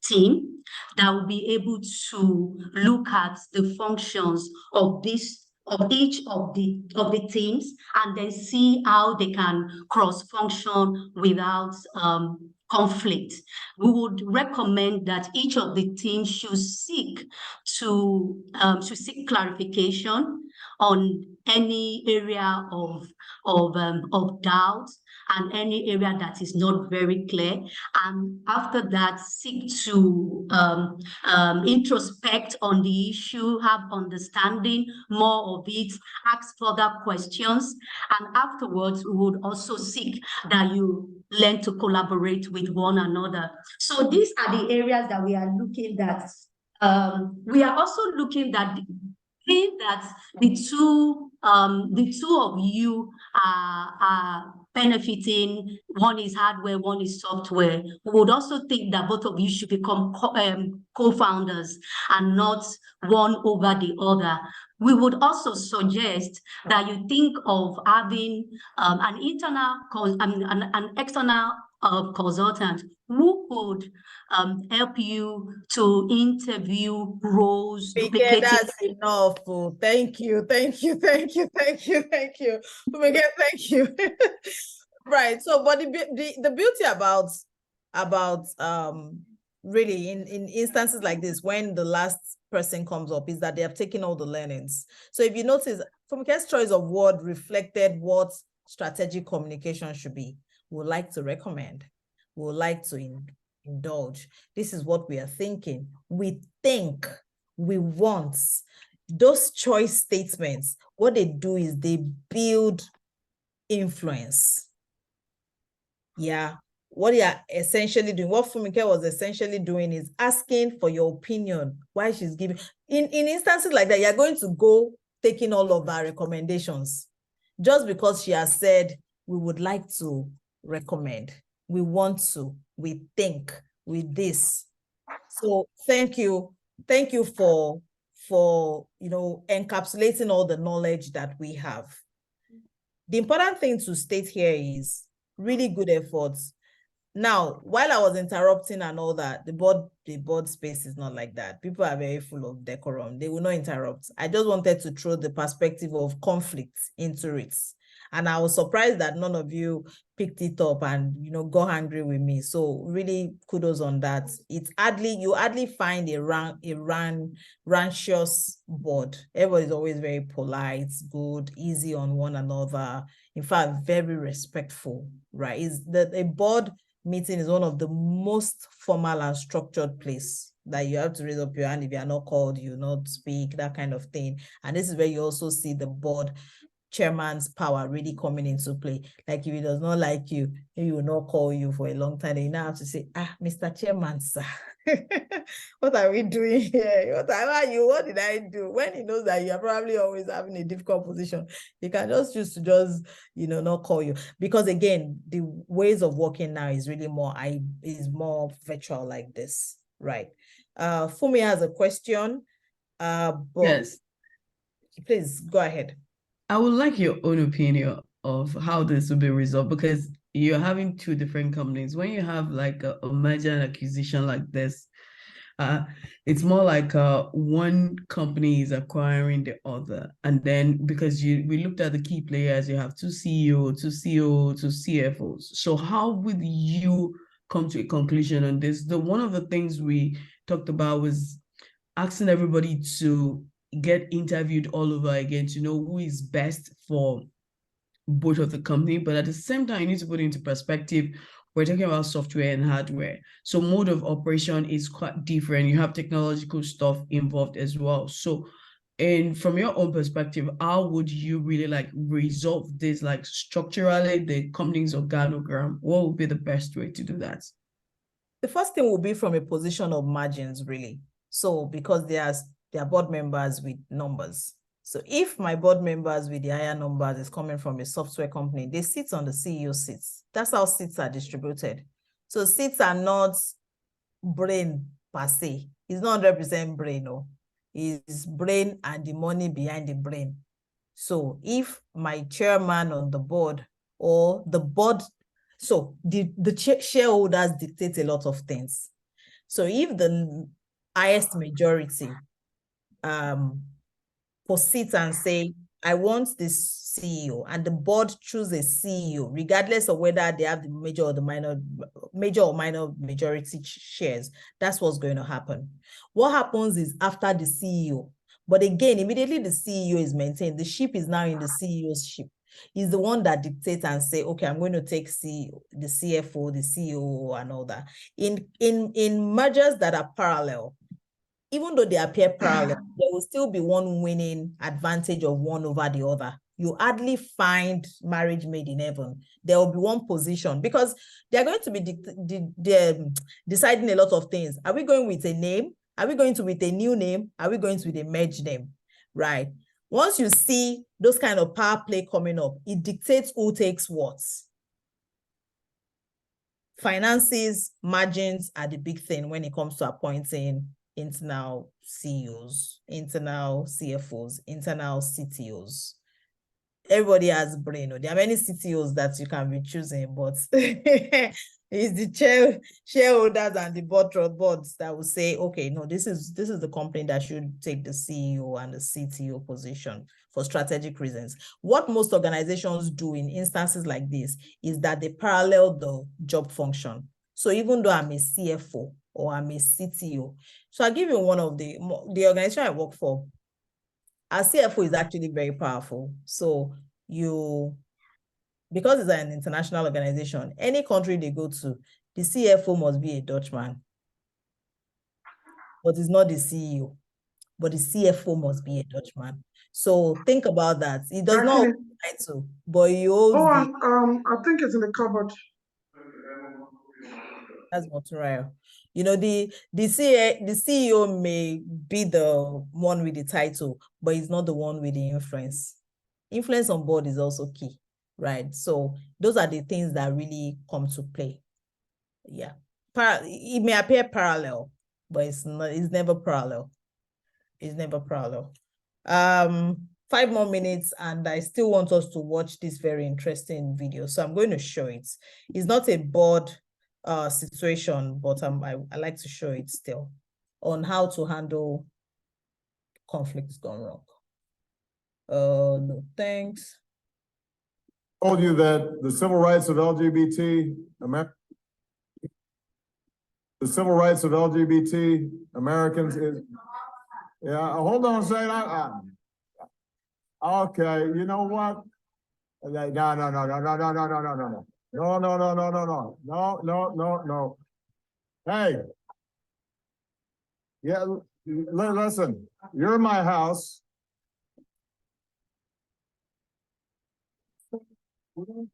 team that will be able to look at the functions of these each of the teams, and then see how they can cross-function without conflict. We would recommend that each of the teams should seek to seek clarification on any area of doubt and any area that is not very clear, and after that seek to introspect on the issue, have understanding more of it, ask further questions, and afterwards we would also seek that you learn to collaborate with one another. So these are the areas that we are looking at. We are also looking at that the two of you are benefiting. One is hardware, one is software. We would also think that both of you should become co-founders and not one over the other. We would also suggest that you think of having an external consultant who could help you to interview roles. That's enough. Oh, thank you. Thank you. Thank you. Right. So, but the beauty about really in instances like this, when the last person comes up, is that they have taken all the learnings. So if you notice, Fumike's choice of word reflected what strategic communication should be. We would like to recommend. We would like to indulge. This is what we are thinking. We think, we want. Those choice statements, what they do is they build influence. Yeah. What they are essentially doing, what Fumike was essentially doing, is asking for your opinion while she's giving. In instances like that, you're going to go taking all of our recommendations just because she has said, we would like to recommend, we want to, we think, with this. So thank you for encapsulating all the knowledge that we have. The important thing to state here is really good efforts. Now, while I was interrupting and all that, the board space is not like that. People are very full of decorum. They will not interrupt. I just wanted to throw the perspective of conflict into it. And I was surprised that none of you picked it up and, got angry with me. So really kudos on that. You hardly find a rancorous board. Everybody's always very polite, good, easy on one another. In fact, very respectful, right? A board meeting is one of the most formal and structured place that you have to raise up your hand if you are not called, you not speak, that kind of thing. And this is where you also see the board chairman's power really coming into play. Like if he does not like you, he will not call you for a long time. Then you now have to say, Mr. Chairman, sir, what are we doing here? What are you? What did I do? When he knows that you are probably always having a difficult position, he can just choose to not call you. Because again, the ways of working now is really more virtual like this, right? Fumi has a question. Yes. Please go ahead. I would like your own opinion of how this will be resolved, because you're having two different companies. When you have like a merger and acquisition like this, it's more like one company is acquiring the other. And then because we looked at the key players, you have two CEOs, two CFOs. So how would you come to a conclusion on this? One of the things we talked about was asking everybody to get interviewed all over again to know who is best for both of the company. But at the same time, you need to put it into perspective. We're talking about software and hardware. So mode of operation is quite different. You have technological stuff involved as well. So, and from your own perspective, how would you really resolve this, structurally, the company's organogram? What would be the best way to do that? The first thing will be from a position of margins, really. So because they are board members with numbers. So if my board members with the higher numbers is coming from a software company, they sit on the CEO seats. That's how seats are distributed. So seats are not brain per se. It's not 100% brain, no. It's brain and the money behind the brain. So if my chairman on the board or the board, so the shareholders dictate a lot of things. So if the highest majority proceeds and say, I want this CEO, and the board choose a CEO, regardless of whether they have the major or minor majority shares, that's what's going to happen. What happens is after the CEO, but again, immediately the CEO is maintained, the ship is now in the CEO's ship. He's the one that dictates and say, okay, I'm going to take the CFO, the CEO, and all that. In mergers that are parallel, even though they appear parallel, there will still be one winning advantage of one over the other. You hardly find marriage made in heaven. There will be one position because they're going to be deciding a lot of things. Are we going with a name? Are we going to with a new name? Are we going to with a merged name? Right. Once you see those kind of power play coming up, it dictates who takes what. Finances, margins are the big thing when it comes to appointing internal CEOs, internal CFOs, internal CTOs. Everybody has brain. There are many CTOs that you can be choosing, but it's the shareholders and the boards that will say, okay, no, this is the company that should take the CEO and the CTO position for strategic reasons. What most organizations do in instances like this is that they parallel the job function. So even though I'm a CFO or I'm a CTO, so I'll give you one of the organization I work for. Our CFO is actually very powerful. So because it's an international organization, any country they go to, the CFO must be a Dutchman. But it's not the CEO, but the CFO must be a Dutchman. So think about that. It does not hold the title, but he holds I think it's in the cupboard. That's Moturaya. You know, the CEO may be the one with the title, but he's not the one with the influence. Influence on board is also key, right? So those are the things that really come to play. Yeah. It may appear parallel, but it's never parallel. It's never parallel. 5 more minutes, and I still want us to watch this very interesting video. So I'm going to show it. It's not a board situation, but I like to show it still on how to handle conflicts gone wrong. No, thanks. Told you that the civil rights of LGBT Americans is, yeah, hold on a second. Okay, you know what? No. Hey. Yeah, listen, you're in my house. Come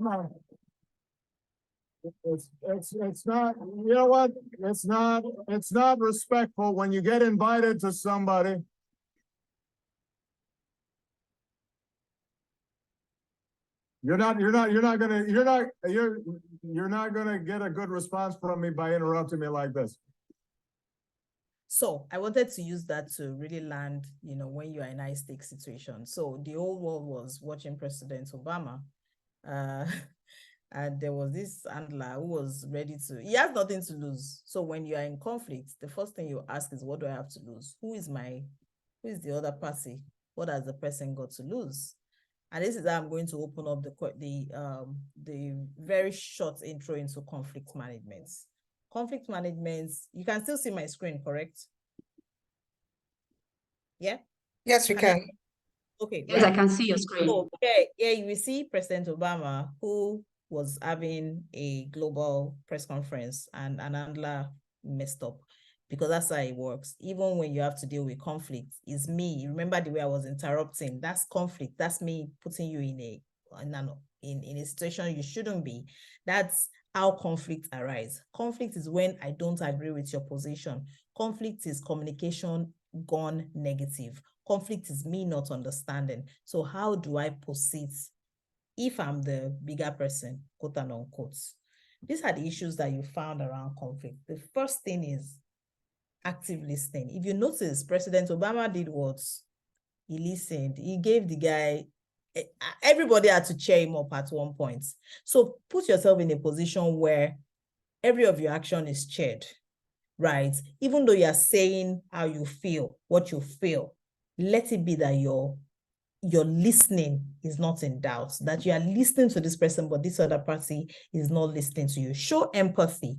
on. It's not, you know what? It's not respectful when you get invited to somebody. You're not gonna get a good response from me by interrupting me like this. So I wanted to use that to really land, you know, when you're in a high-stake situation. So the whole world was watching President Obama. And there was this handler who was ready to, he has nothing to lose. So when you are in conflict, the first thing you ask is, what do I have to lose? Who is the other party? What has the person got to lose? And this is how I'm going to open up the very short intro into conflict management. Conflict management, you can still see my screen, correct? Yeah? Yes, we can. Okay. Yes, I can see your screen. Okay, yeah, you will see President Obama, who was having a global press conference, and an handler messed up, because that's how it works. Even when you have to deal with conflict, it's me. Remember the way I was interrupting? That's conflict. That's me putting you in a situation you shouldn't be. That's how conflict arises. Conflict is when I don't agree with your position. Conflict is communication gone negative. Conflict is me not understanding. So how do I proceed if I'm the bigger person, quote and unquote? These are the issues that you found around conflict. The first thing is active listening. If you notice, President Obama did what? He listened. He gave the guy, everybody had to cheer him up at one point. So put yourself in a position where every of your action is cheered. right? Even though you're saying how you feel, what you feel, let it be that your listening is not in doubt, that you are listening to this person, but this other party is not listening to you. Show empathy.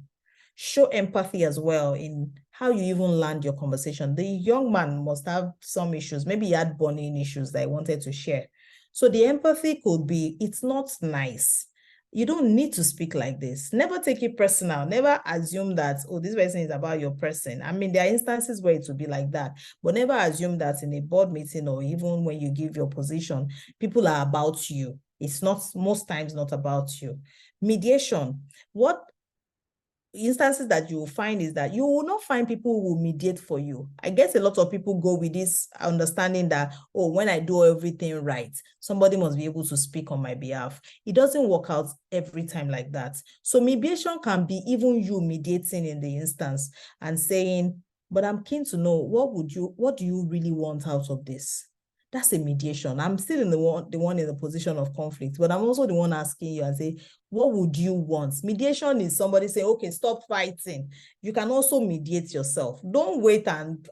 Show empathy as well in how you even land your conversation. The young man must have some issues. Maybe he had bonding issues that he wanted to share. So the empathy could be, it's not nice. You don't need to speak like this. Never take it personal. Never assume that, oh, this person is about your person. I mean, there are instances where it will be like that, but never assume that in a board meeting or even when you give your position, people are about you. It's not, most times not about you. Mediation. What instances that you will find is that you will not find people who will mediate for you. I guess a lot of people go with this understanding that, oh, when I do everything right, somebody must be able to speak on my behalf. It doesn't work out every time like that. So mediation can be even you mediating in the instance and saying, but I'm keen to know, what do you really want out of this? That's a mediation. I'm still in the one in the position of conflict, but I'm also the one asking you and say, what would you want? Mediation is somebody saying, okay, stop fighting. You can also mediate yourself. Don't wait and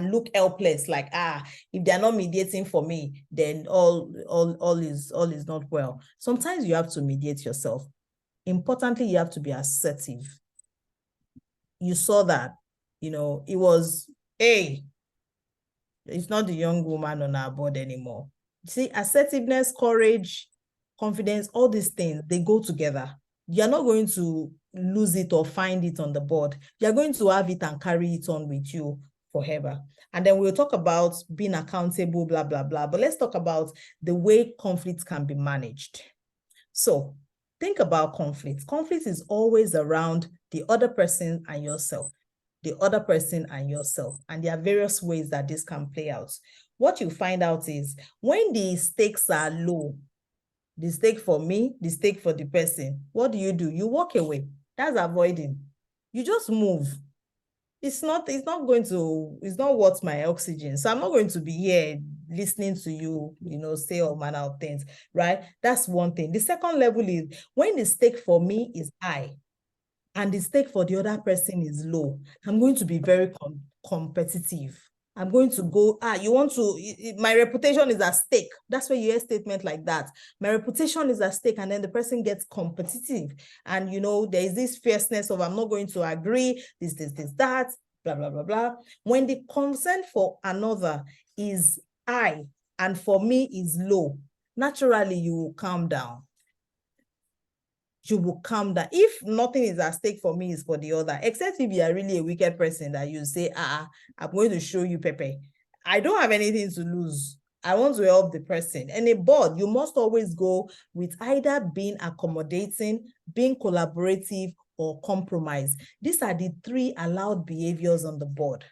look helpless, like, if they're not mediating for me, then all is not well. Sometimes you have to mediate yourself. Importantly, you have to be assertive. You saw that, it was, hey, it's not the young woman on our board anymore. See, assertiveness, courage, confidence, all these things, they go together. You're not going to lose it or find it on the board. You're going to have it and carry it on with you forever. And then we'll talk about being accountable, blah, blah, blah. But let's talk about the way conflicts can be managed. So think about conflict. Conflict is always around the other person and yourself. The other person and yourself. And there are various ways that this can play out. What you find out is when the stakes are low, the stake for me, the stake for the person, what do? You walk away. That's avoiding. You just move. It's not worth my oxygen. So I'm not going to be here listening to you, say all manner of things, right? That's one thing. The second level is when the stake for me is high, and the stake for the other person is low, I'm going to be very competitive. I'm going to go, my reputation is at stake. That's why you hear a statement like that. My reputation is at stake, and then the person gets competitive. And, there is this fierceness of, I'm not going to agree, this, that, blah, blah, blah, blah. When the concern for another is high and for me is low, naturally you will calm down. You will calm down. If nothing is at stake for me, is for the other, except if you are really a wicked person that you say, I'm going to show you, Pepe. I don't have anything to lose. I want to help the person. And a board, you must always go with either being accommodating, being collaborative, or compromise. These are the 3 allowed behaviors on the board.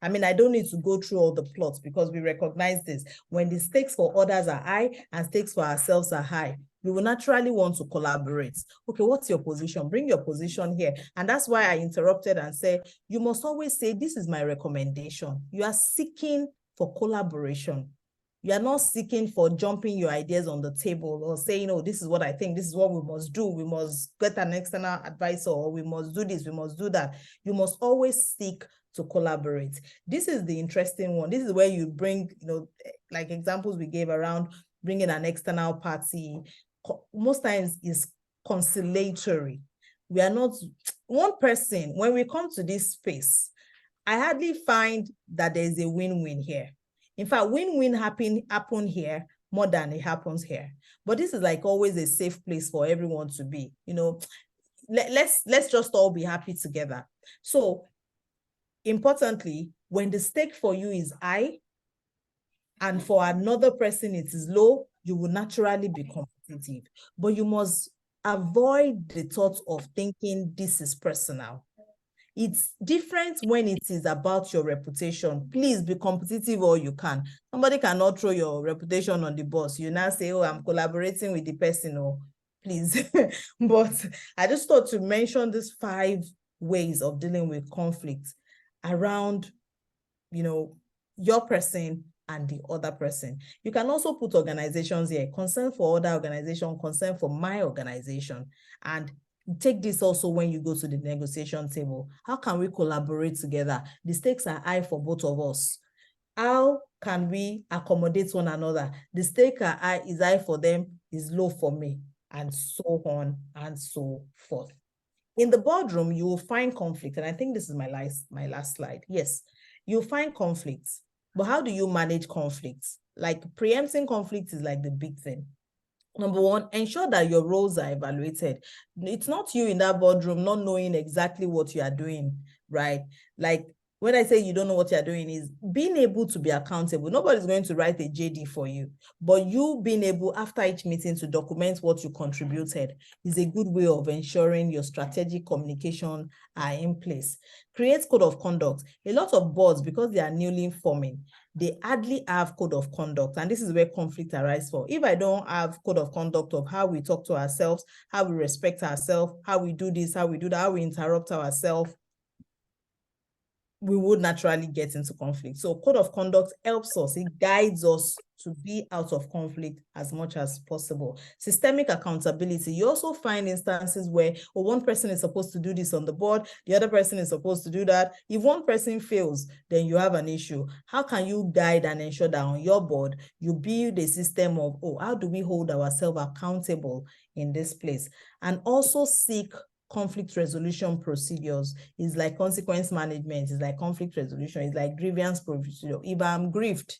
I mean, I don't need to go through all the plots because we recognize this. When the stakes for others are high and stakes for ourselves are high, we will naturally want to collaborate. Okay, what's your position? Bring your position here. And that's why I interrupted and said, you must always say, this is my recommendation. You are seeking for collaboration. You are not seeking for jumping your ideas on the table or saying, oh, this is what I think, this is what we must do. We must get an external advisor, or we must do this, we must do that. You must always seek to collaborate. This is the interesting one. This is where you bring, like examples we gave around bringing an external party. Most times is conciliatory. We are not one person. When we come to this space, I hardly find that there's a win-win here. In fact, win-win happen here more than it happens here. But this is like always a safe place for everyone to be. Let's just all be happy together. So importantly, when the stake for you is high and for another person it is low, you will naturally be competitive. But you must avoid the thought of thinking this is personal. It's different when it is about your reputation. Please be competitive all you can. Somebody cannot throw your reputation on the bus. You now say, oh, I'm collaborating with the person, or please. But I just thought to mention these 5 ways of dealing with conflict around, your person and the other person. You can also put organizations here, concern for other organization, concern for my organization. And Take this also when you go to the negotiation table. How can we collaborate together? The stakes are high for both of us. How can we accommodate one another? The stake is high for them, is low for me, and so on and so forth. In the boardroom, you will find conflict, and I think this is my last slide. Yes, you'll find conflicts, but how do you manage conflicts? Like preempting conflict is like the big thing. Number one, ensure that your roles are evaluated. It's not you in that boardroom not knowing exactly what you are doing, right? Like when I say you don't know what you're doing is being able to be accountable. Nobody's going to write a JD for you, but you being able after each meeting to document what you contributed is a good way of ensuring your strategic communication are in place. Create code of conduct. A lot of boards, because they are newly forming, they hardly have code of conduct, and this is where conflict arises for. If I don't have code of conduct of how we talk to ourselves, how we respect ourselves, how we do this, how we do that, how we interrupt ourselves, we would naturally get into conflict. So code of conduct helps us, it guides us to be out of conflict as much as possible. Systemic accountability. You also find instances where one person is supposed to do this on the board, the other person is supposed to do that. If one person fails, then you have an issue. How can you guide and ensure that on your board, you build a system of, how do we hold ourselves accountable in this place? And also seek conflict resolution procedures. Is like consequence management, is like conflict resolution, is like grievance procedure. If I'm grieved,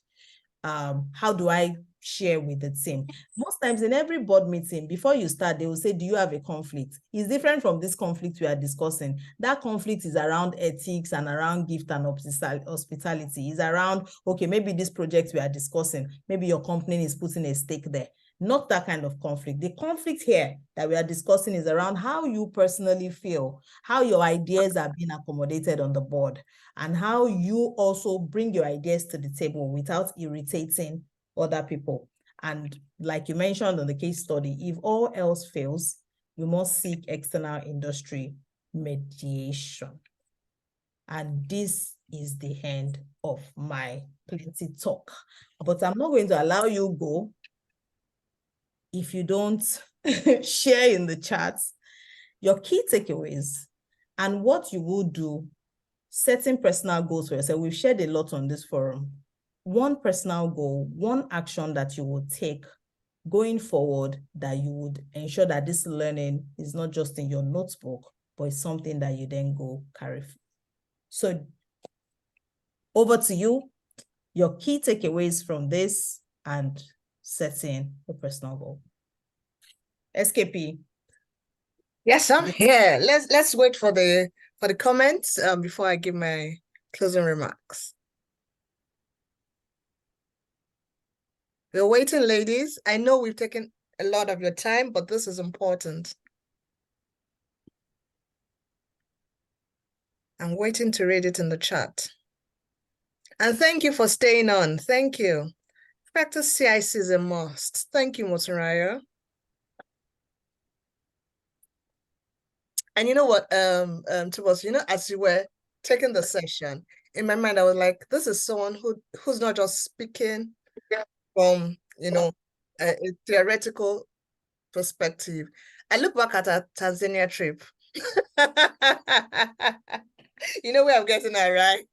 how do I share with the team? Most times in every board meeting, before you start, they will say, do you have a conflict? It's different from this conflict we are discussing. That conflict is around ethics and around gift and hospitality. It's around, okay, maybe this project we are discussing, maybe your company is putting a stake there. Not that kind of conflict. The conflict here that we are discussing is around how you personally feel, how your ideas are being accommodated on the board, and how you also bring your ideas to the table without irritating other people. And like you mentioned on the case study, if all else fails, you must seek external industry mediation. And this is the end of my plenty talk. But I'm not going to allow you go if you don't share in the chat your key takeaways and what you will do, setting personal goals for yourself. We've shared a lot on this forum. One personal goal, one action that you will take going forward that you would ensure that this learning is not just in your notebook, but it's something that you then go carry. So over to you, your key takeaways from this and setting a personal goal. SKP. Yes, I'm here. Let's wait for the comments before I give my closing remarks. We're waiting, ladies. I know we've taken a lot of your time, but this is important. I'm waiting to read it in the chat. And thank you for staying on. Thank you. Practice CIC is a must. Thank you, Motunrayo. And you know what, Thomas, as you were taking the session, in my mind, I was like, this is someone who's not just speaking from, a theoretical perspective. I look back at our Tanzania trip. You know where I'm getting at, right?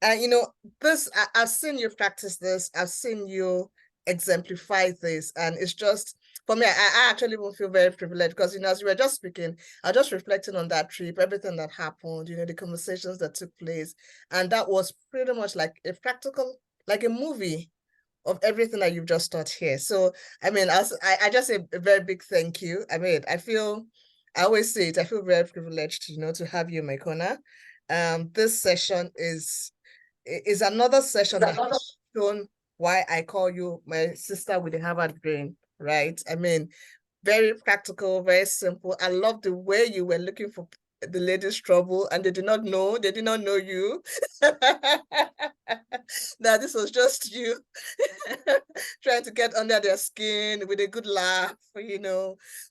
And this, I've seen you practice this. I've seen you exemplify this. And it's just, for me, I actually will feel very privileged because, as you were just speaking, I was just reflecting on that trip, everything that happened, the conversations that took place. And that was pretty much like a practical, like a movie of everything that you've just taught here. So, I mean, I just say a very big thank you. I mean, I always say it, I feel very privileged, to have you in my corner. This session is another session that has shown why I call you my sister with the Harvard brain, right? I mean, very practical, very simple. I love the way you were looking for the ladies' trouble and they did not know you. That this was just you trying to get under their skin with a good laugh,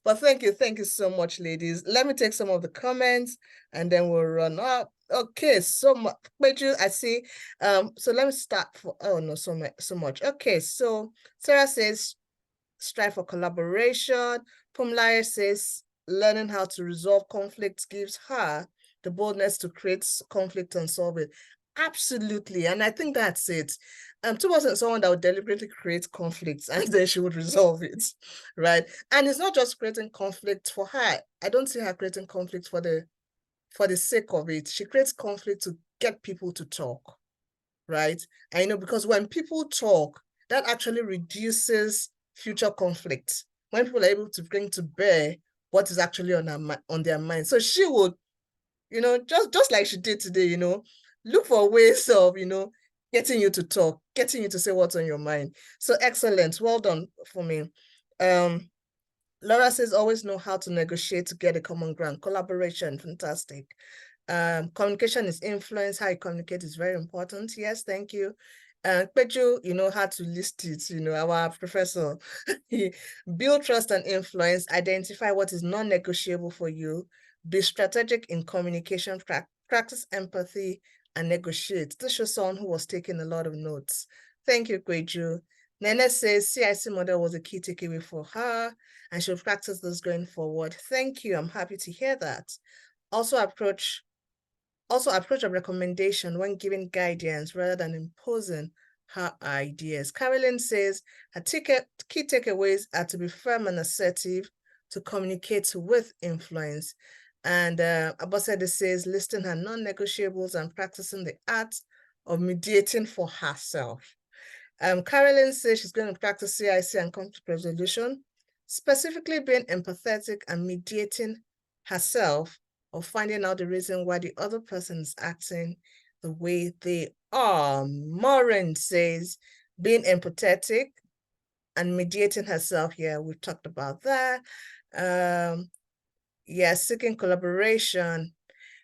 But thank you so much, ladies. Let me take some of the comments and then we'll run up. Okay, so much. I see. So let me start so much. Okay, so Sarah says, strive for collaboration. Pumlaya says, learning how to resolve conflicts gives her the boldness to create conflict and solve it. Absolutely. And I think that's it. Two wasn't someone that would deliberately create conflicts and then she would resolve it, right? And it's not just creating conflict for her. I don't see her creating conflict for the sake of it. She creates conflict to get people to talk, right? And you know, because when people talk, that actually reduces future conflict. When people are able to bring to bear what is actually on their mind. So she would, you know, just like she did today, you know, look for ways of, you know, getting you to talk, getting you to say what's on your mind. So excellent. Well done for me. Laura says, always know how to negotiate to get a common ground. Collaboration, fantastic. Communication is influence. How you communicate is very important. Yes, thank you. Peju, you know how to list it, you know, our professor. Build trust and influence. Identify what is non-negotiable for you. Be strategic in communication. Practice empathy and negotiate. This shows someone who was taking a lot of notes. Thank you, Peju. Nene says CIC model was a key takeaway for her and she'll practice this going forward. Thank you. I'm happy to hear that. Also approach a recommendation when giving guidance rather than imposing her ideas. Carolyn says her key takeaways are to be firm and assertive, to communicate with influence. And Abosede says listing her non-negotiables and practicing the art of mediating for herself. Carolyn says she's going to practice CIC and conflict resolution, specifically being empathetic and mediating herself or finding out the reason why the other person is acting the way they are. Maureen says being empathetic and mediating herself. Yeah, we've talked about that. Yeah, seeking collaboration.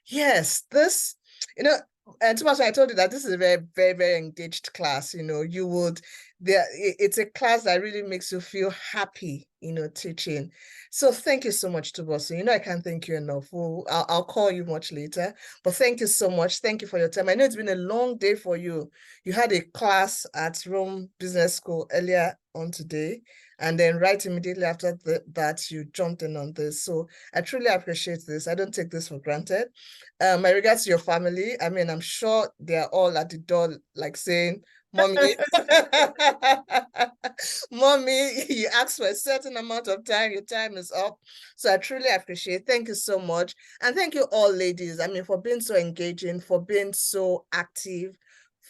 Yes, this, you know, and too much I told you that this is a very, very, very engaged class. You know, you would, it's a class that really makes you feel happy, you know, teaching. So thank you so much, Tuboso. You know, I can't thank you enough. I'll call you much later, but thank you so much. Thank you for your time. I know it's been a long day for you. You had a class at Rome Business School earlier on today, and then right immediately after that, you jumped in on this. So I truly appreciate this. I don't take this for granted. My regards to your family. I mean, I'm sure they're all at the door, like saying, Mommy, Mommy, you asked for a certain amount of time, your time is up. So I truly appreciate it. Thank you so much. And thank you all, ladies, I mean, for being so engaging, for being so active,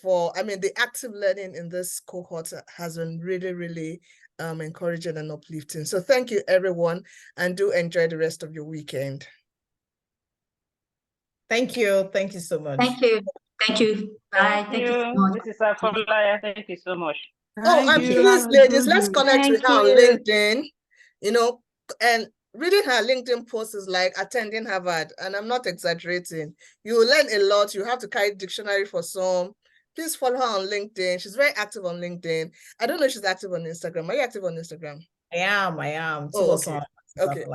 the active learning in this cohort has been really, really encouraging and uplifting. So thank you, everyone, and do enjoy the rest of your weekend. Thank you. Thank you so much. Thank you. Thank you. Bye. Thank you so much. Mrs. Afolaya, thank you so much. Please, ladies, let's connect with her on LinkedIn, you know, and reading her LinkedIn post is like attending Harvard, and I'm not exaggerating. You will learn a lot. You have to carry dictionary for some. Please follow her on LinkedIn. She's very active on LinkedIn. I don't know if she's active on Instagram. Are you active on Instagram? I am. Oh, okay.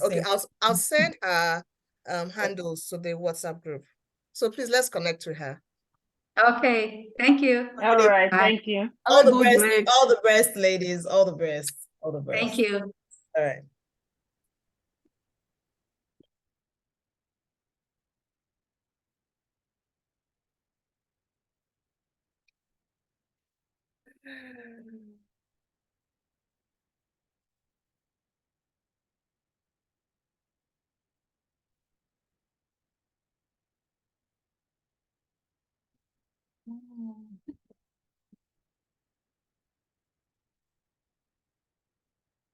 Okay. I'll send her handles to the WhatsApp group. So please, let's connect with her. Okay, thank you. All right, Bye. thank you. All the best, ladies. All the best. All the best. Thank you. All right.